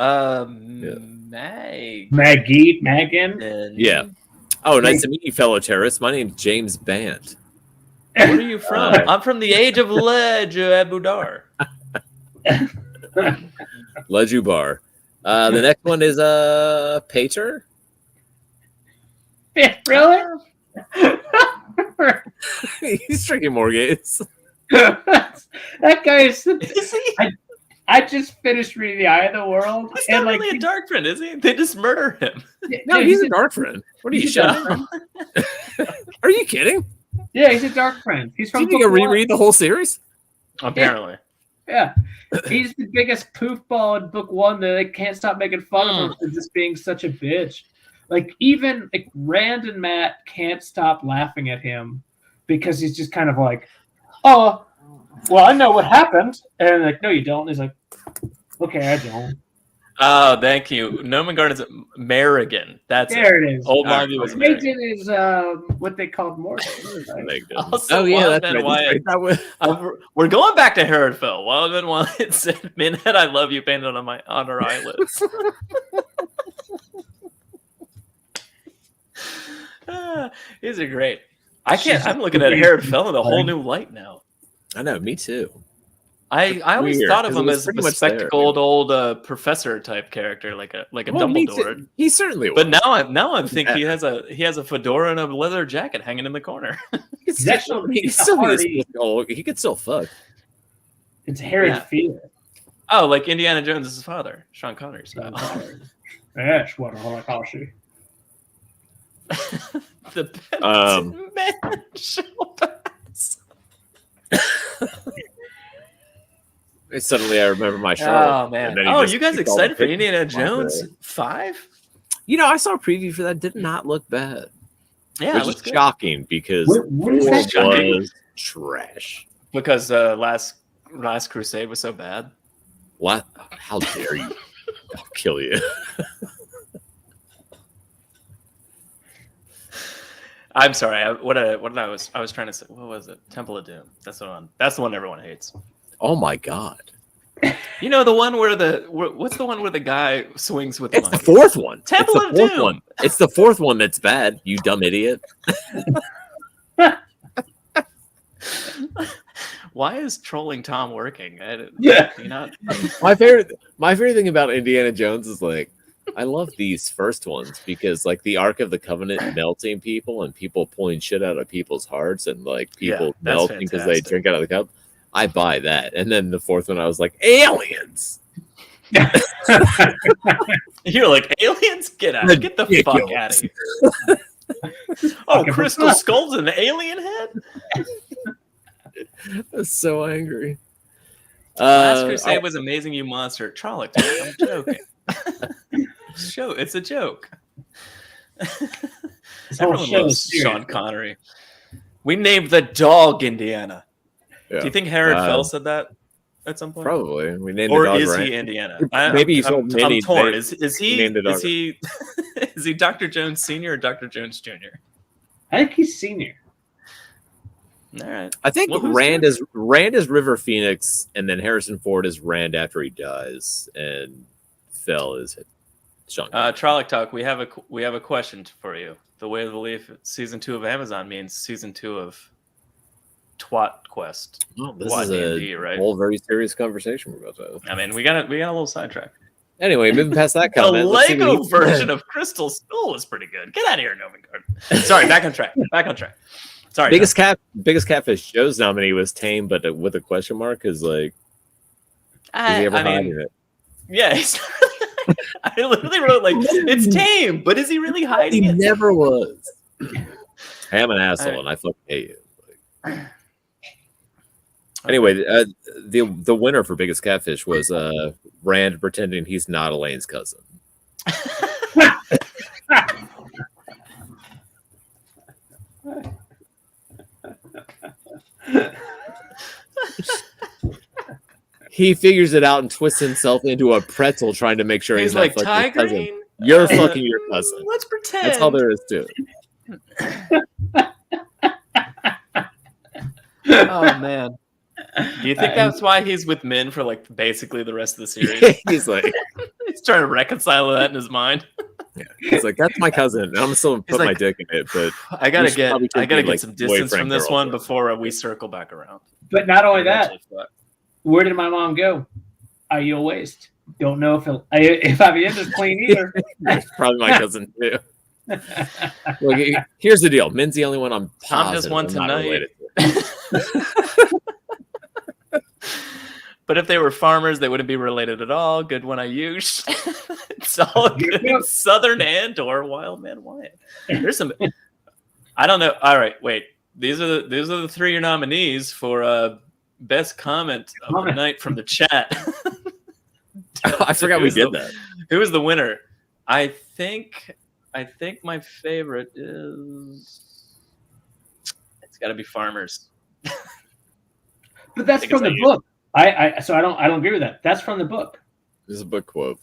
Maggie, Megan. Yeah. Oh, nice to meet you, fellow terrorists. My name's James Band. Where are you from? I'm from the Age of Ledge, Abu Dar. Lejubar. The next one is Pater. Yeah, really? He's drinking more gates. That guy is. I just finished reading The Eye of the World. He's not really a dark friend, is he? They just murder him. No, he's a dark friend. What are you shutting? Are you kidding? Yeah, he's a dark friend. He's from. Did you reread the whole series? Apparently. Yeah. He's the biggest poofball in book one that they can't stop making fun of him for just being such a bitch. Like, even like Rand and Matt can't stop laughing at him because he's just kind of like, oh, well, I know what happened. And like, no, you don't. And he's like, okay, I don't. Oh, thank you. Nomen is Merrigan. That's there it is. Old Margie was Magden is what they called Morgan. Right? Also, that's right. Wyatt, we're going back to Harrodville. Wildman Wyatt said, "Minhead, I love you," painted on her eyelids. These are great. I'm looking at Harrodville in a whole new light now. I know, me too. I always thought of him as a bespectacled old professor type character, like a Dumbledore. He certainly was. But now I'm thinking he has a fedora and a leather jacket hanging in the corner. He could still fuck. It's Harry Fear. Oh, like Indiana Jones' father, Sean Connery style. That's what I call you. The man shoulders. Suddenly, I remember my show. Oh man! Oh, you guys excited for Indiana Jones 5? You know, I saw a preview for that. Did not look bad. Yeah, which is shocking because what is that was trash. Because Last Crusade was so bad. What? How dare you? I'll kill you. I'm sorry. I was trying to say. What was it? Temple of Doom. That's the one everyone hates. Oh my god! You know the one where what's the one where the guy swings with? It's the fourth one. Temple of Doom. It's the fourth one that's bad. You dumb idiot. Why is trolling Tom working? My favorite thing about Indiana Jones is like, I love these first ones because like the Ark of the Covenant melting people and people pulling shit out of people's hearts and like people melting because they drink out of the cup. I buy that. And then the fourth one, I was like, aliens. You're like, aliens? Get out. Get the fuck out of here. Oh, Crystal Skull's an alien head? I'm so angry. Last Crusade was amazing, you monster. Trolloc, I'm joking. It's a joke. Everyone loves Sean Connery. We named the dog Indiana. Yeah. Do you think Harrod Fell said that at some point? Probably. We named or the dog is right. he Indiana? Maybe I'm torn. Is he is he Dr. Jones Sr. or Dr. Jones Jr.? I think he's Senior. All right. I think Rand is River Phoenix, and then Harrison Ford is Rand after he dies, and Fell is Sean. Trolloc Talk. We have a question for you. The Way of the Leaf season 2 of Amazon means season 2 of tWoTcast. Well, this is a whole very serious conversation we're about to have. I mean, we got a little sidetracked. Anyway, moving past that comment. The Lego version of Crystal Skull was pretty good. Get out of here, Novengard. Sorry, back on track. Sorry. Biggest Catfish Joe's nominee was Tame, but with a question mark is like, is he ever hiding it? Yeah, he's not really I literally wrote like, it's tame, but is he really hiding He it? never was. I'm an asshole, and I fucking hate you. Anyway, the winner for biggest catfish was Rand pretending he's not Elayne's cousin. He figures it out and twists himself into a pretzel trying to make sure he's not like, fucking Ty your cousin. Green? You're fucking your cousin. Let's pretend. That's all there is to it. Oh man. Do you think that's why he's with Min for like basically the rest of the series? He's like, He's trying to reconcile that in his mind. yeah. He's like, that's my cousin. And I'm still put like, my dick in it, but I gotta should probably get be, some distance boyfriend from this one girlfriend. before we circle back around. But not only that, Eventually, where did my mom go? Are you a waste? Don't know if Avienda's clean either. That's probably my cousin too. Look, here's the deal. Min's the only one I'm Tom positive just won I'm not tonight. related to. But if they were farmers, they wouldn't be related at all. Good one, Ayush. It's all good. Southern and or Wild Man Wyatt. There's some. I don't know. All right, wait. These are the three nominees for best comment of the night from the chat. I forgot we did that. Who was the winner? I think my favorite is. It's got to be farmers. But that's from the book. So I don't agree with that. That's from the book. This is a book quote.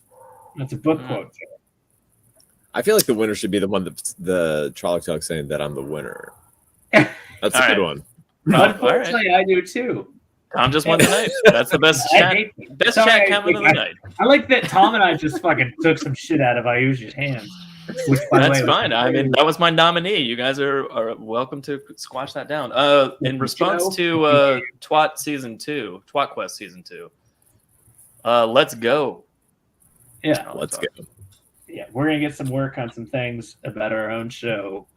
That's a book quote. I feel like the winner should be the one that the Trolloc Talk saying that I'm the winner. That's a good one. Unfortunately, I do too. Tom just won tonight. That's the best chat comment of the night. I like that Tom and I just fucking took some shit out of Ayush's hands. Which, by That's the way, fine. I mean, that was my nominee. You guys are welcome to squash that down. In response to tWoTquest season 2, let's go. Yeah, let's go. Yeah, we're gonna get some work on some things about our own show.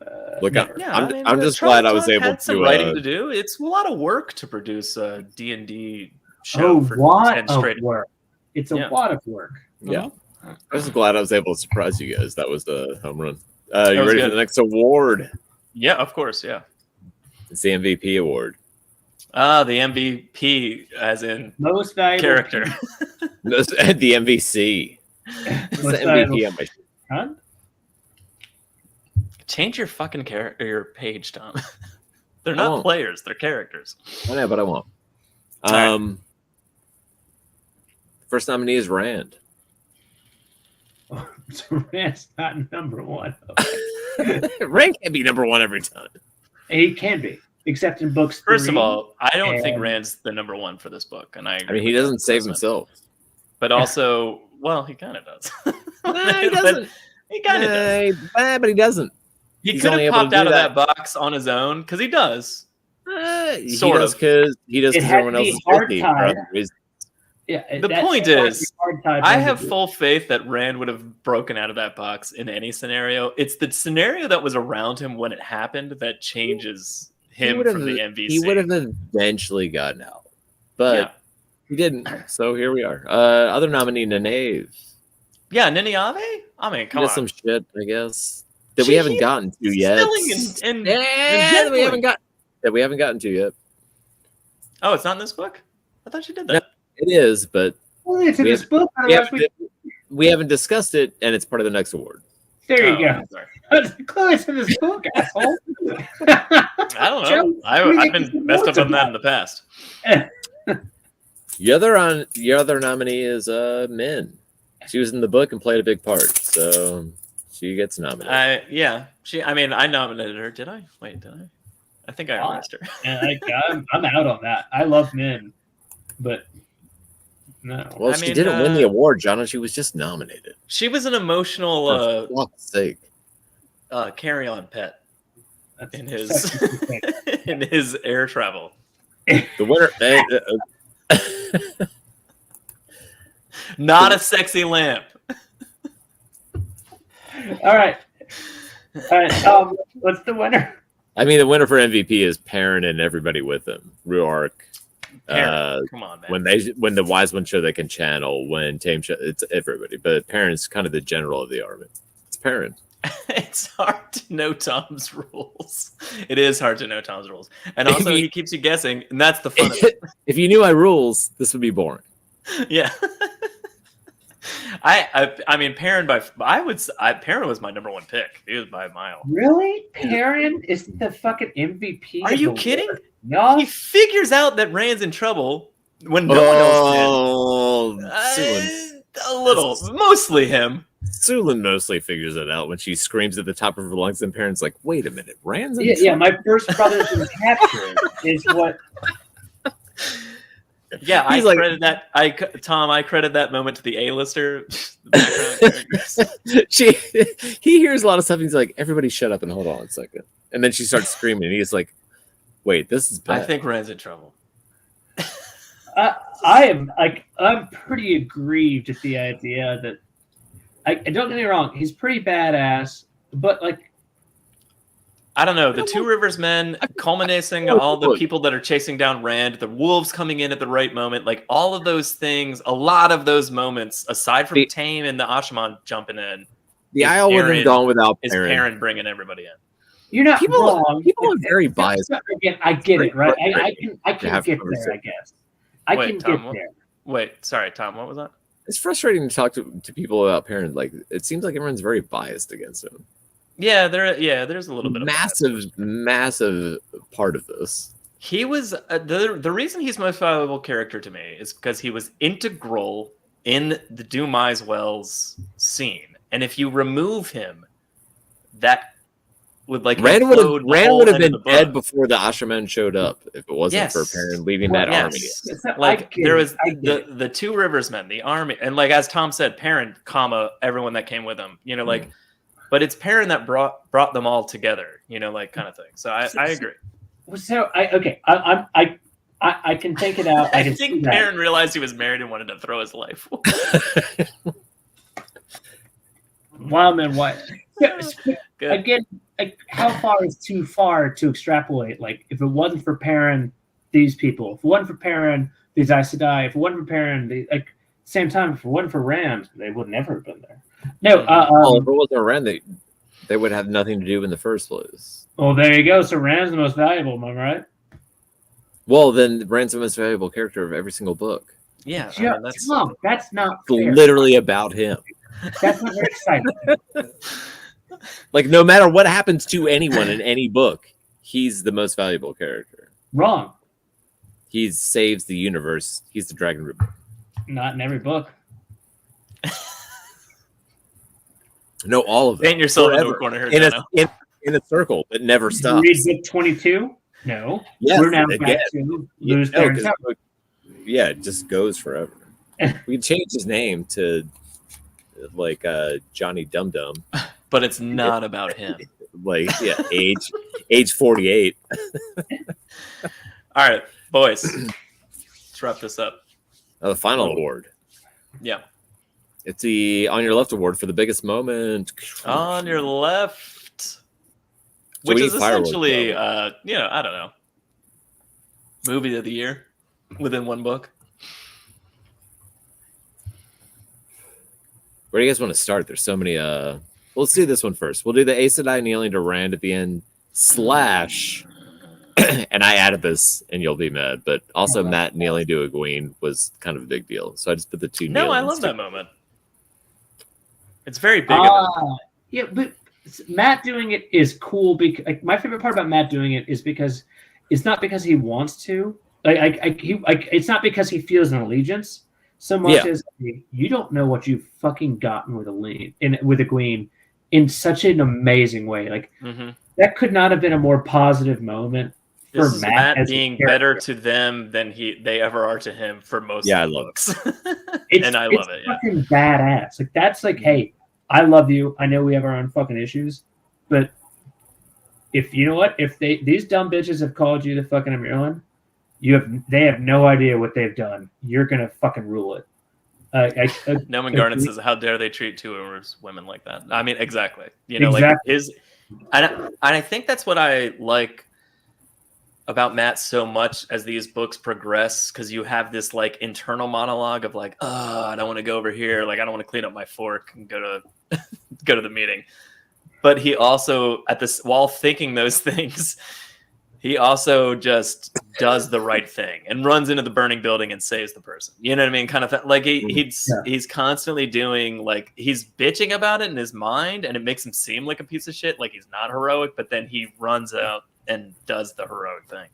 Look, I'm just glad I was able to. Some writing to do. It's a lot of work to produce a D&D show. A lot of work. It's a lot of work. Yeah. I'm just glad I was able to surprise you guys. That was the home run. You ready for the next award? Yeah, of course. Yeah. It's the MVP award. The MVP, as in most valuable character. The MVC. It's the MVP on my show. Huh? Change your fucking your page, Tom. They're not players; they're characters. I know, but I won't. First nominee is Rand. So Rand's not number one. Rand can't be number one every time. He can be, except in books. First of all, I don't think Rand's the number one for this book, and I mean, he doesn't save himself, but also, well, he kind of does. No, he doesn't. He kind of does, but he doesn't. He could have popped out of that box on his own because he does. Sort of, because he does because everyone else is busy. Yeah, the point is, I have full faith that Rand would have broken out of that box in any scenario. It's the scenario that was around him when it happened that changes him from the MVC. He would have eventually gotten out, but he didn't. So here we are. Other nominee, Nynaeve. Yeah, Nynaeve? I mean, come on. Some shit, I guess, that we haven't gotten to yet. That we haven't gotten to yet. Oh, it's not in this book? I thought you did that. It is, but it's in this book. We haven't discussed it, and it's part of the next award. There you go. Clearly, it's in this book, asshole. I don't know. I've been messed up on that in the past. Your other nominee is Min. She was in the book and played a big part, so she gets nominated. I nominated her. Did I? Wait, did I? I think I erased her. I'm out on that. I love Min, but no. Well, she didn't win the award, Jono. She was just nominated. She was an emotional, for fuck's sake, carry-on pet in his air travel. The winner. Not a sexy lamp. All right. What's the winner? I mean, the winner for MVP is Perrin and everybody with him. Ruark, Come on, man. When the wise one show they can channel, when Tame show it's everybody, but Perrin's kind of the general of the army. It's Perrin. It's hard to know Tom's rules. It is hard to know Tom's rules, and also he keeps you guessing, and that's the fun of it. If you knew my rules, this would be boring. Yeah. I mean, Perrin Perrin was my number one pick. He was by a mile. Really? Perrin is the fucking MVP. Are you kidding? No. He figures out that Rand's in trouble when no one else did. A little, mostly him. Sulin mostly figures it out when she screams at the top of her lungs, and Perrin's like, "Wait a minute, Rand's in trouble." Yeah. My first brother's in capture is what. Yeah, I credit that. I credit that moment to the A-lister. He hears a lot of stuff. And he's like, "Everybody, shut up and hold on a second." And then she starts screaming. And he's like, "Wait, this is bad." I think Rand's in trouble. I'm pretty aggrieved at the idea that. Don't get me wrong, he's pretty badass, but like. I don't know. The Two Rivers men culminating all the people that are chasing down Rand, the wolves coming in at the right moment, like all of those things, a lot of those moments, aside from Tame and the Ashaman jumping in. The Isle would have gone without Perrin. Is Perrin bringing everybody in. You're not wrong. People are very biased. Again, I get it, right? I can get there, I guess. I can get there. Wait, sorry, Tom, what was that? It's frustrating to talk to people about Perrin. Like, it seems like everyone's very biased against him. Yeah, there's a little bit of massive part of this. He was the reason he's most valuable character to me is because he was integral in the Dumais Wells scene, and if you remove him, that would like Rand would have been dead before the Ashaman showed up if it wasn't for Perrin leading that army. Like there was the Two Rivers men, the army, and like as Tom said, Perrin, everyone that came with him. You know, like. But it's Perrin that brought them all together, you know, like kind of thing. So I agree. So I can take it out. I think Perrin realized he was married and wanted to throw his life. Wildman, what? Again, like, how far is too far to extrapolate? Like, if it wasn't for Perrin, these people. If it wasn't for Perrin, these Aes Sedai. If it wasn't for Perrin, same time. If it wasn't for Rand, they would never have been there. No, if it wasn't Rand, they would have nothing to do in the first place. Well, there you go. So Rand's the most valuable, am I right? Well, then Rand's the most valuable character of every single book. Yeah, that's not fair. Literally about him. That's not very exciting. Like, no matter what happens to anyone in any book, he's the most valuable character. Wrong. He saves the universe. He's the Dragon Reaper. Not in every book. No, all of them. Paint yourself into a corner here, in a circle that never stops. Read book 22? No. Yes, we're now back to lose their yeah, it just goes forever. We changed his name to like Johnny Dum Dum, but it's not about him. Like, yeah, age 48. All right, boys, let's wrap this up. The final award. Yeah. It's the On Your Left award for the biggest moment. On Your Left. Which is essentially, I don't know, movie of the year within one book. Where do you guys want to start? There's so many. Let's do this one first. We'll do the Aes Sedai kneeling to Rand at the end, / and I added this, and you'll be mad, but also Matt kneeling to Egwene was kind of a big deal. So I just put the two. No, I love that moment. It's very big. Yeah, but Matt doing it is cool. Because my favorite part about Matt doing it is because it's not because he wants to. It's not because he feels an allegiance so much as you don't know what you've fucking gotten with Egwene in such an amazing way. Like that could not have been a more positive moment for Matt being better to them than they ever are to him for most of the books. And I love it. Fucking badass. Like that's like, hey, I love you. I know we have our own fucking issues, but if you know what, if these dumb bitches have called you the fucking Amirlan, they have no idea what they've done. You're gonna fucking rule it. Noman Garnet says, "How dare they treat two women like that?" I mean, exactly. You know, like and I think that's what I like about Matt so much as these books progress, because you have this like internal monologue of like, oh, I don't want to go over here, like I don't want to clean up my fork and go to the meeting. But he also while thinking those things, he also just does the right thing and runs into the burning building and saves the person. You know what I mean? Kind of like he's constantly doing, like, he's bitching about it in his mind, and it makes him seem like a piece of shit, like he's not heroic, but then he runs out and does the heroic thing.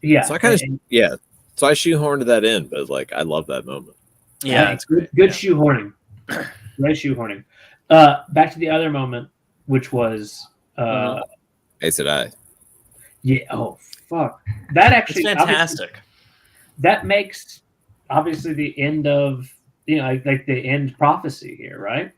Yeah. So I kind of So I shoehorned that in, but like I love that moment. Yeah, it's great. Good shoehorning. Great shoehorning. Back to the other moment, which was Ace Sedai. Yeah. Oh, fuck. That actually, it's fantastic. That makes obviously the end of, like the end prophecy here, right?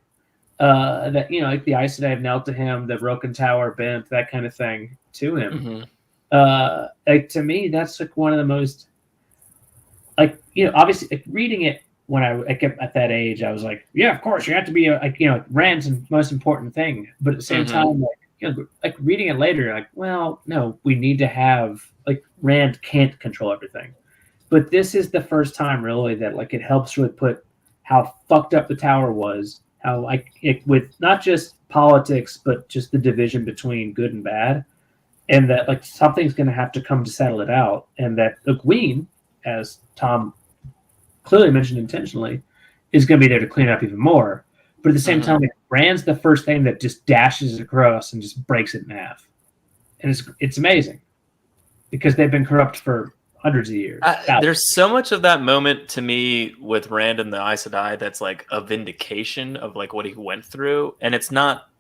That, like the Aes Sedai knelt to him, the broken tower bent, that kind of thing to him. Like, to me, that's like one of the most, like, obviously, like, reading it when I kept at that age, I was like, yeah, of course, you have to be Rand's most important thing. But at the same time, like reading it later, like, well, no, we need to have, like, Rand can't control everything. But this is the first time really that, like, it helps really put how fucked up the tower was, how, like, with not just politics, but just the division between good and bad, and that, like, something's going to have to come to settle it out, and that the Queen, as Tom clearly mentioned intentionally, is going to be there to clean up even more. But at the same time, like, Rand's the first thing that just dashes across and just breaks it in half. And it's amazing because they've been corrupt for hundreds of years. There's so much of that moment to me with Rand and the Aes Sedai that's like a vindication of like what he went through. And it's not,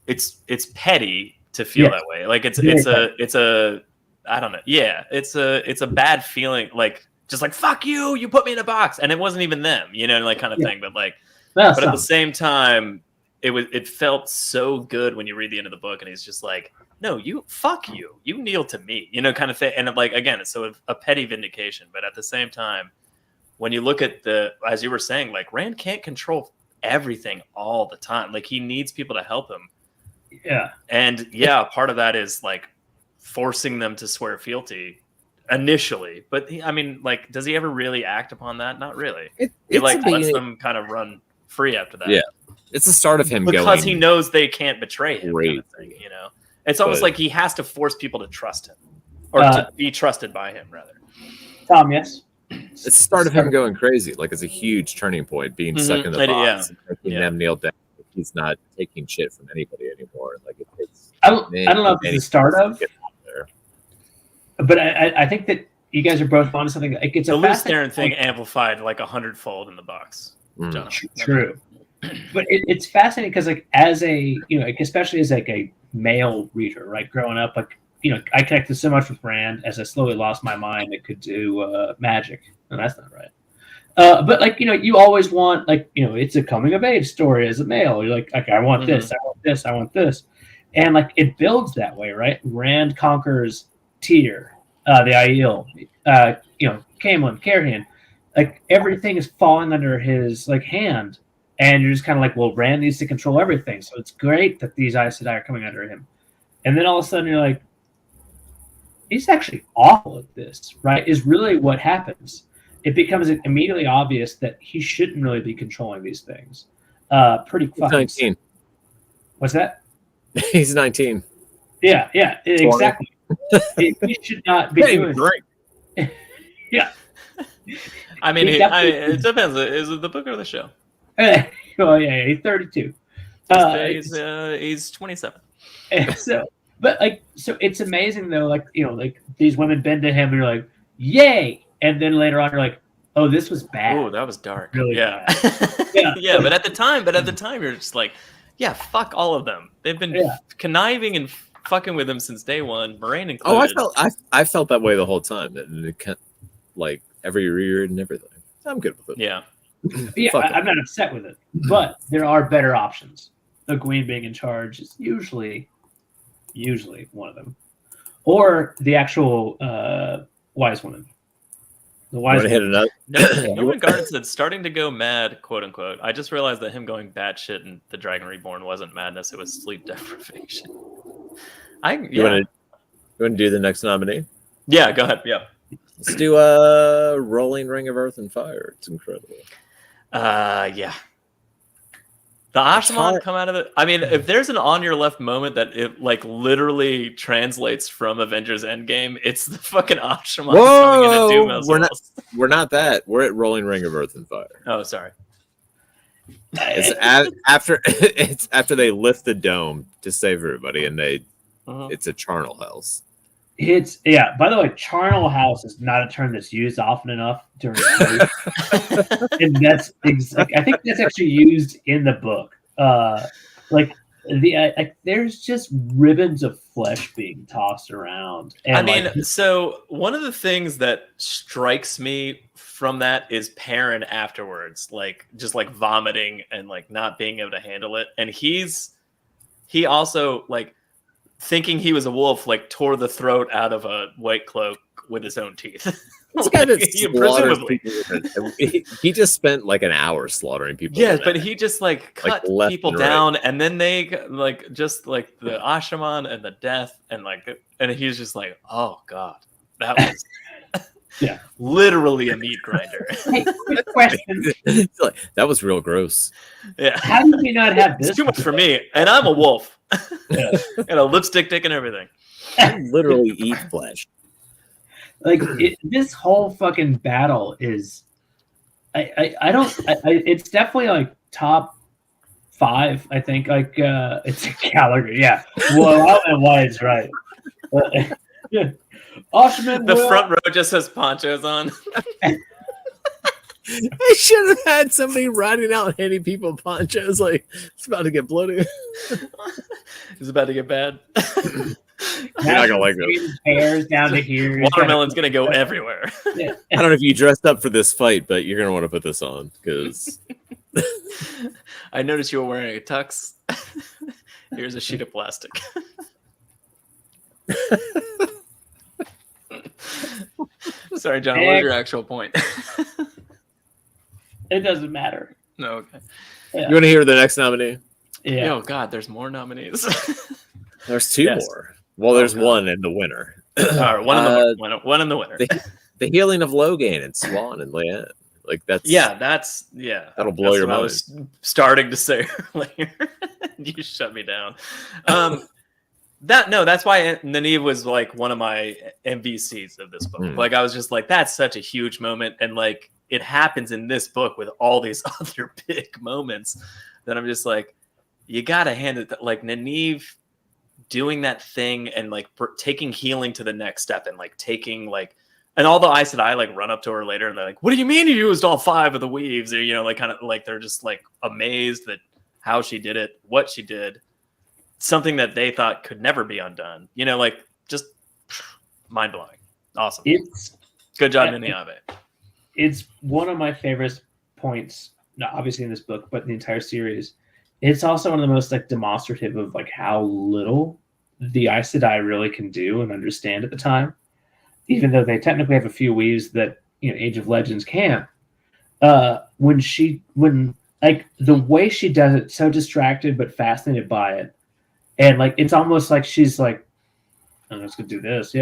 it's petty to feel that way. Like it's a I don't know. Yeah. It's a bad feeling. Like, just like, fuck you, you put me in a box. And it wasn't even them, like kind of thing. But like, but at the same time, it felt so good when you read the end of the book and he's just like, no, fuck you kneel to me, kind of thing. And like, again, it's so a petty vindication. But at the same time, when you look at as you were saying, like, Rand can't control everything all the time. Like, he needs people to help him. Yeah. And part of that is like forcing them to swear fealty initially, but I mean, like, does he ever really act upon that? Not really. He like lets them kind of run free after that. Yeah, it's the start of him because he knows they can't betray him. Kind of thing, It's almost like he has to force people to trust him, or to be trusted by him, rather. Tom, yes. It's the start of him going crazy. Like, it's a huge turning point, being stuck in the box, and making them kneel down. He's not taking shit from anybody anymore. Like, I don't know if it's the start of. But I think that you guys are both onto something. Like, it's the loose Darren thing amplified like 100-fold in the box. True. But it's fascinating because, like, as a, like, especially as like a male reader, right? Growing up, like, I connected so much with Rand as I slowly lost my mind. It could do magic, and that's not right. But like, you always want, like, it's a coming of age story as a male. You're like, I want this, I want this, I want this, and like it builds that way, right? Rand conquers Tyr, the Aiel, Caemlyn, Carrion, like everything is falling under his like hand, and you're just kind of like, well, Rand needs to control everything, so it's great that these Aes Sedai are coming under him, and then all of a sudden you're like, he's actually awful at this, right? Is really what happens. It becomes immediately obvious that he shouldn't really be controlling these things. Pretty fucking. 19. What's that? He's 19. Yeah, exactly. He should not be doing it. Yeah. I mean, it depends. Is it the book or the show? Well, yeah, he's 32. He's 27. So it's amazing though. Like, like these women bend to him, and you're like, yay! And then later on, you're like, oh, this was bad. Oh, that was dark. Really yeah. Yeah. Yeah, but at the time, you're just like, yeah, fuck all of them. They've been conniving and fucking with him since day one, Moraine included. Oh, I felt that way the whole time. Like every reread and everything. I'm good with it. Yeah. Yeah, I'm not upset with it, but there are better options. The Queen being in charge is usually one of them, or the actual wise woman. The wise woman. No Garden said starting to go mad, quote unquote. I just realized that him going batshit in The Dragon Reborn wasn't madness; it was sleep deprivation. You want to do the next nominee? Yeah, go ahead. Yeah. Let's do Rolling Ring of Earth and Fire. It's incredible. Yeah. The Ashman come out of it. I mean, if there's an on your left moment that it like literally translates from Avengers Endgame, it's the fucking Ashman coming in to do most we're not that. We're at Rolling Ring of Earth and Fire. Oh, sorry. It's after they lift the dome to save everybody, and it's a charnel house. By the way, charnel house is not a term that's used often enough during and that's I think that's actually used in the book. There's just ribbons of flesh being tossed around. And so one of the things that strikes me from that is Perrin afterwards, like just like vomiting and like not being able to handle it. And he also like thinking he was a wolf, like tore the throat out of a white cloak with his own teeth. Presumably. He just spent like an hour slaughtering people. Yeah, but he just like cut people down, and then they like just like the Ashaman and the death, and he's just like, oh god, that was literally a meat grinder. Hey, quick question. That was real gross. Yeah, how did we not have this? It's too much for me, and I'm a wolf. And a lipstick dick and everything. I literally eat flesh. Like this whole fucking battle is, it's definitely like top 5. I think like it's a Gallagher. Yeah, well, I don't know why it's right. Yeah, Oshman. The front row just has ponchos on. They should have had somebody riding out handing people ponchos. Like it's about to get bloody. It's about to get bad. You're not gonna like those hairs down to here. Watermelon's gonna go everywhere. Yeah. I don't know if you dressed up for this fight, but you're gonna want to put this on because I noticed you were wearing a tux. Here's a sheet of plastic. Sorry, John. What is your actual point? It doesn't matter. No, okay. Yeah. You want to hear the next nominee? Yeah. Oh God, there's more nominees. There's 2 more. Well, there's one in the winner. All right, one in the winner. The healing of Logain and Swan and Leanne. Like that'll blow your mind. I was starting to say earlier. You shut me down. That's why Nynaeve was like one of my MVCs of this book. Like I was just like, that's such a huge moment, and like it happens in this book with all these other big moments that I'm just like, you gotta hand it like Nynaeve doing that thing and like taking healing to the next step and like taking like, and all the Aes Sedai like run up to her later and they're like, what do you mean you used all 5 of the weaves? Or, like kind of like they're just like amazed at how she did it, what she did, something that they thought could never be undone. Like just mind blowing. Awesome. It's good job, Nynaeve. It's one of my favorite points, not obviously in this book, but in the entire series. It's also one of the most like demonstrative of like how little the Aes Sedai really can do and understand at the time, even though they technically have a few weaves that Age of Legends can't. When like the way she does it, so distracted but fascinated by it, and like it's almost like she's like, I'm just gonna do this,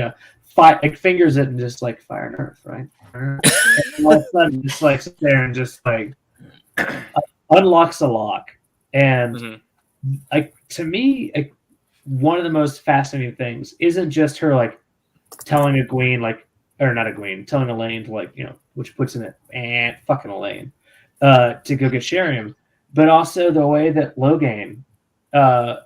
like fingers it and just like fire and earth, right? And all of a sudden, just like sit there and just like unlocks a lock. And like to me, like, one of the most fascinating things isn't just her like telling telling Elayne to like which puts in it fucking Elayne to go get Sheriam, but also the way that Logain,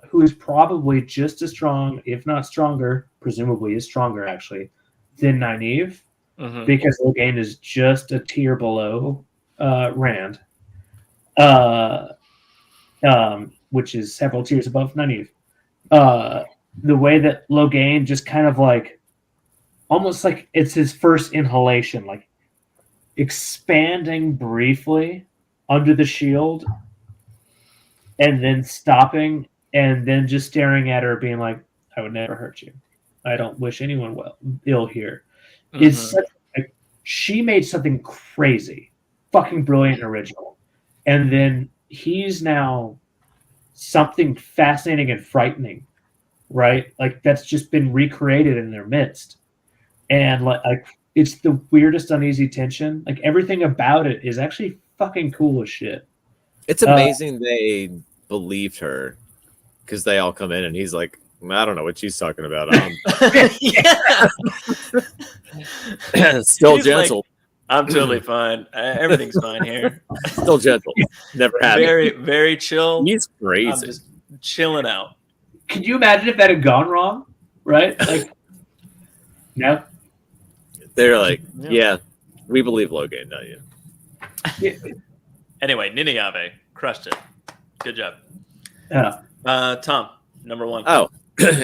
who is probably just as strong, if not stronger, presumably is stronger actually than Nynaeve, because Logain is just a tier below Rand. Which is several tiers above Nynaeve. The way that Logain just kind of like, almost like it's his first inhalation, like expanding briefly under the shield and then stopping and then just staring at her being like, I would never hurt you. I don't wish anyone ill here. It's such, like, she made something crazy, fucking brilliant and original. And then he's now something fascinating and frightening, right? Like that's just been recreated in their midst. and like it's the weirdest uneasy tension. Like everything about it is actually fucking cool as shit. It's amazing they believed her because they all come in and he's like, I don't know what she's talking about. Still He's gentle. like, I'm totally fine. Everything's fine here. Still gentle. Never had Very, it. very chill. He's I'm crazy. just chilling out. Can you imagine if that had gone wrong? Right? Like, no. They're like, yeah, we believe Logan, not you. Anyway, Niniyave crushed it. Good job. Yeah. Tom, number one. Oh,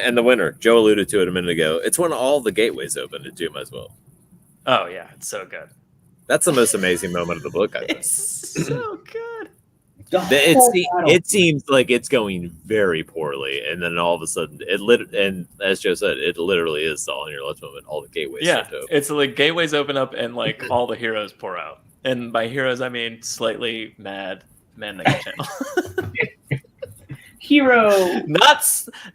and the winner, Joe alluded to it a minute ago. It's when all the gateways opened at Doom as well. Oh yeah, it's so good. That's the most amazing moment of the book, I think. It's so good. It seems like it's going very poorly, and then all of a sudden, and as Joe said, it literally is all in your left moment. All the gateways. Yeah, start to open. it's like gateways open up and like all the heroes pour out. And by heroes, I mean slightly mad men that can channel. Hero.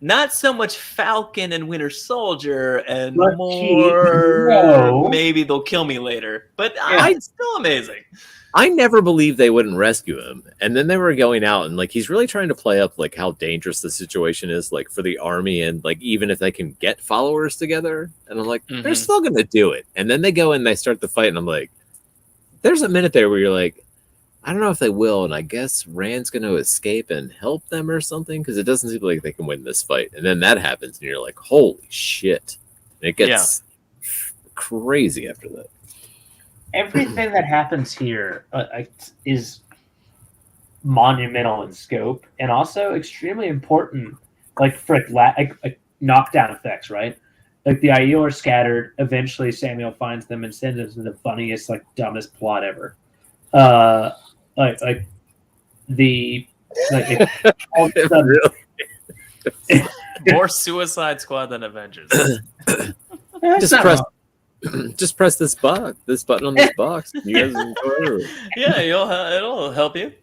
Not so much Falcon and Winter Soldier, and But more hero. maybe they'll kill me later. But Yeah. it's still amazing. I never believed they wouldn't rescue him, and then they were going out and like he's really trying to play up like how dangerous the situation is, like for the army, and like even if they can get followers together, and I'm like, they're still gonna do it. And then they go and they start the fight, and I'm like, there's a minute there where you're like, I don't know if they will, and I guess Rand's going to escape and help them or something, because it doesn't seem like they can win this fight. And then that happens, and you're like, holy shit. And it gets crazy after that. Everything that happens here is monumental in scope and also extremely important, like for like knockdown effects, right? Like the Aiel are scattered. Eventually, Samuel finds them and sends them to the funniest, like dumbest plot ever. Like the all of a sudden, More Suicide Squad than Avengers. Just press this button on this box. You guys enjoy it. Yeah, it'll help you.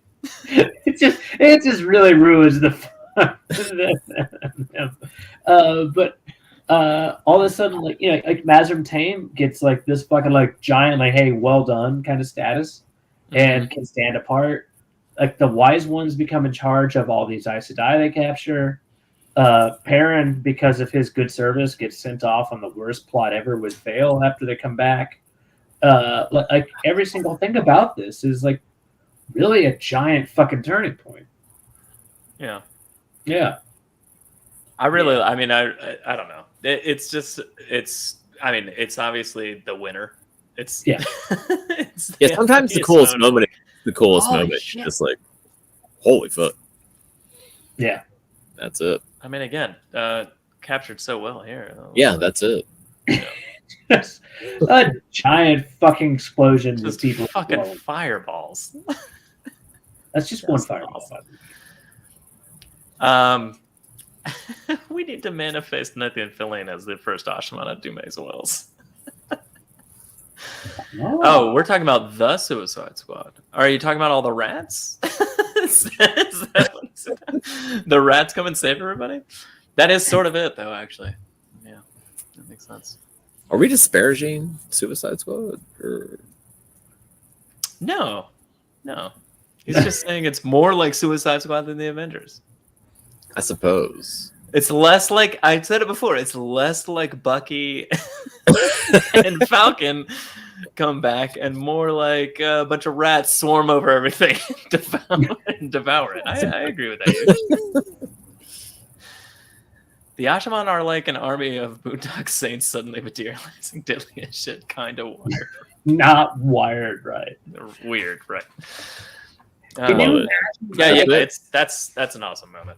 it just really ruins the fun. But all of a sudden, like like Mazrim Tame gets like this fucking like giant like hey well done kind of status, and can stand apart. Like the wise ones become in charge of all these Aes Sedai they capture. Perrin, because of his good service, gets sent off on the worst plot ever with Vale after they come back. Like every single thing about this is like really a giant fucking turning point. Yeah. I mean, I don't know. It's obviously the winner. It's sometimes the coolest moment is just like, holy fuck. Yeah. That's it. I mean, again, captured so well here. Yeah, that's it. Just a giant fucking explosion with Just people fucking exploding. fireballs. That's just one fireball. Awesome. We need to manifest Nathan Fillion as the first Ashman at Dume's Wells. Oh, we're talking about the Suicide Squad. Are you talking about all the rats? The rats come and save everybody? That is sort of it, though, actually. Yeah, that makes sense. Are we disparaging Suicide Squad? Or... No. He's just saying it's more like Suicide Squad than the Avengers. I suppose. It's less like, I said it before, it's less like Bucky and Falcon come back and more like a bunch of rats swarm over everything and devour it. I agree with that. The Ashaman are like an army of Boondock Saints suddenly materializing deadly as shit, kind of wired. Not wired right. Weird, right? That's an awesome moment.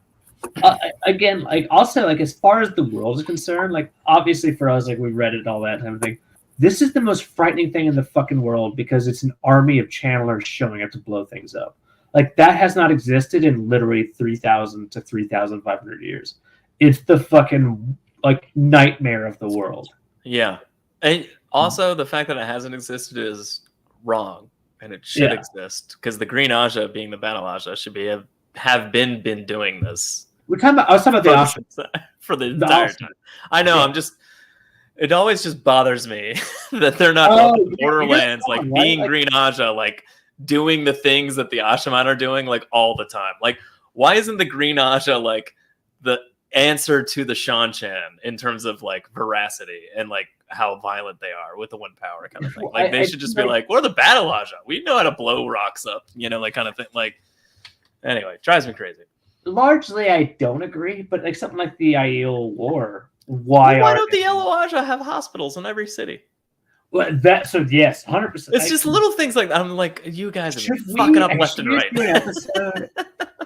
Again, like also like as far as the world is concerned, like obviously for us, like we read it and all that kind of thing. This is the most frightening thing in the fucking world because it's an army of channelers showing up to blow things up. Like that has not existed in literally 3,000 to 3,500 years. It's the fucking like nightmare of the world. Yeah, and also the fact that it hasn't existed is wrong, and it should exist because the Green Aja, being the Battle Aja, should have been doing this. I was talking about the options for the entire time. I know. I'm just It always just bothers me that they're not called the Borderlands, like being Green Aja, like doing the things that the Ashaman are doing, like all the time. Like, why isn't the Green Aja like the answer to the Shan-Chan in terms of like veracity and like how violent they are with the one power kind of thing? Like, they should just be like, we're the Battle Aja. We know how to blow rocks up, you know, like kind of thing. Like, anyway, drives me crazy. Largely, I don't agree, but like something like the Aiel War. Why don't the Yellow Aja have hospitals in every city? Well, yes, 100%. It's just little things like that. I'm like, you guys are fucking up left and right.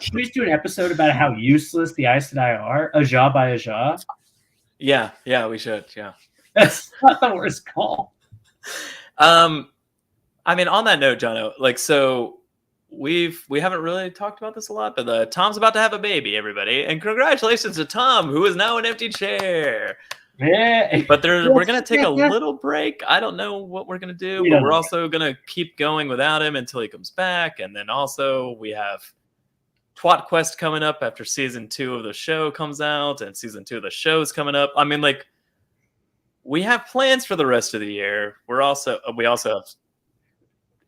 Should we do an episode about how useless the Aes Sedai are, Aja by Aja? Yeah, we should. Yeah, that's not the worst call. I mean, on that note, Jono, like, so we haven't really talked about this a lot, but Tom's about to have a baby, everybody, and congratulations to Tom, who is now an empty chair. Yeah, but we're gonna take a little break. I don't know what we're gonna do, but we're also gonna keep going without him until he comes back, and then also we have tWoTcast coming up after season 2 of the show comes out, and season 2 of the show is coming up. I mean, like, we have plans for the rest of the year. We also have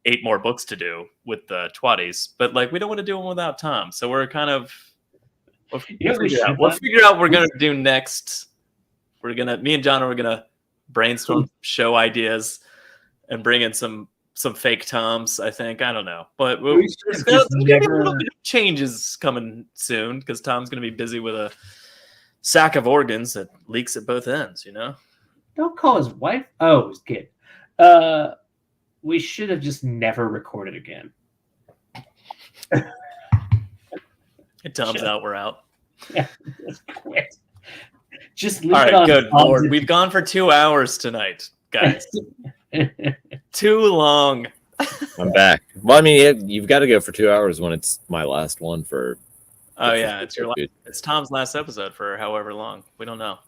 8 more books to do with the tWoTties, but like, we don't want to do them without Tom. So we're kind of we'll figure out what we're gonna do next. Me and Jono are gonna brainstorm show ideas and bring in some fake Toms. I think, I don't know, but there's gonna be a little bit of changes coming soon because Tom's gonna be busy with a sack of organs that leaks at both ends. You know, don't call his wife. Oh, his kid. We should have just never recorded again. Tom's out, we're out. Yeah, just quit. Just leave all it right, on good Lord. We've gone for 2 hours tonight, guys. Too long. I'm back. Well, I mean, you've got to go for 2 hours when it's my last one for. Oh yeah, it's Tom's last episode for however long. We don't know.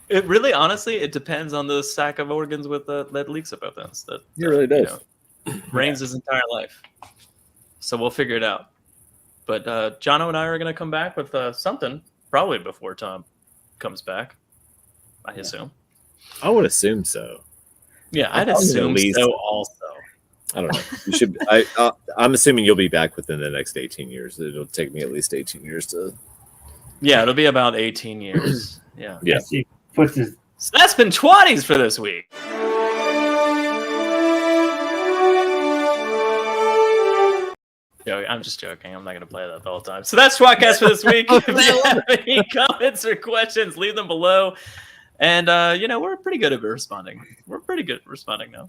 It really, honestly, it depends on the sack of organs with that leaks at both ends. That it really does. Reigns his entire life. So we'll figure it out. But Jono and I are going to come back with something probably before Tom comes back. I assume. I would assume so. Yeah, I'd assume so. Also, I don't know. You should. I'm assuming you'll be back within the next 18 years. It'll take me at least 18 years to. Yeah, it'll be about 18 years. Yeah. Yeah. So that's been tWoTties for this week. I'm just joking. I'm not going to play that the whole time. So that's tWoTcast for this week. If you have any comments or questions, leave them below. And, we're pretty good at responding. We're pretty good at responding now.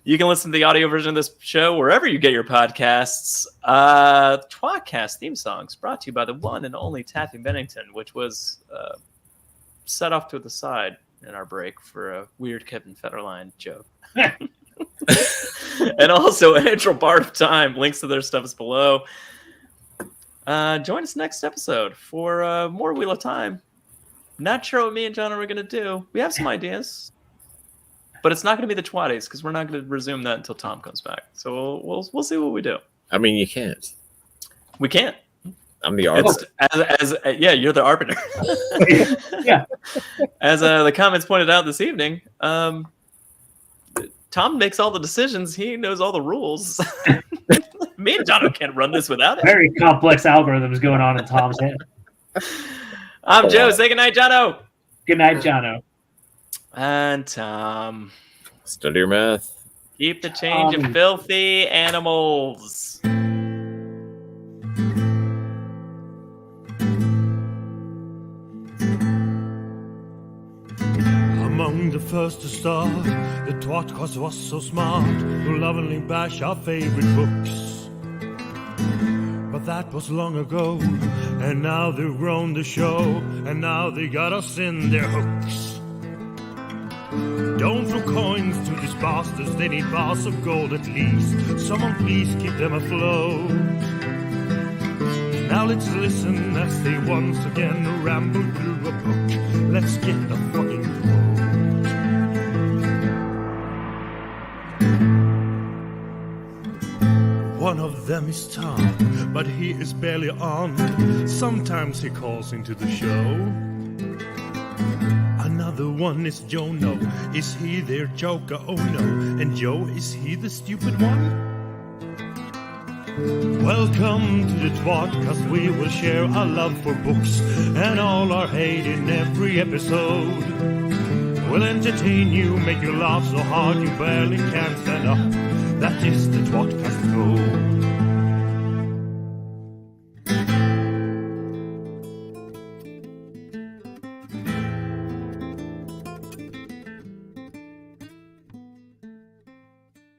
You can listen to the audio version of this show wherever you get your podcasts. tWoTcast theme songs brought to you by the one and only Taffy Bennington, which was set off to the side in our break for a weird Kevin Federline joke. And also Angel Bard of Time. Links to their stuff is below. Join us next episode for more Wheel of Time. Not sure what me and John are going to do. We have some ideas, but it's not going to be the tWoTties because we're not going to resume that until Tom comes back. So we'll see what we do. I mean, you can't. We can't. I'm the arbiter. You're the arbiter. Yeah. As the comments pointed out this evening, Tom makes all the decisions. He knows all the rules. Me and Jono can't run this without it. Very complex algorithms going on in Tom's head. I'm Joe. Say goodnight, Jono. Good night, Jono. And Tom. Study your math. Keep the change of filthy animals. Among the first to start, the tWoTcast was so smart to lovingly bash our favorite books. But that was long ago, and now they've grown the show, and now they got us in their hooks. Don't throw coins to these bastards, they need bars of gold at least. Someone please keep them afloat. Now let's listen as they once again ramble through a book. Let's get the fucking quote. One of them is Tom, but he is barely on. Sometimes he calls into the show. Another other one is Jono. Is he their joker? Oh no. And Joe, is he the stupid one? Welcome to the tWoTcast. We will share our love for books and all our hate in every episode. We'll entertain you, make you laugh so hard you barely can stand up. That is the tWoTcast goal.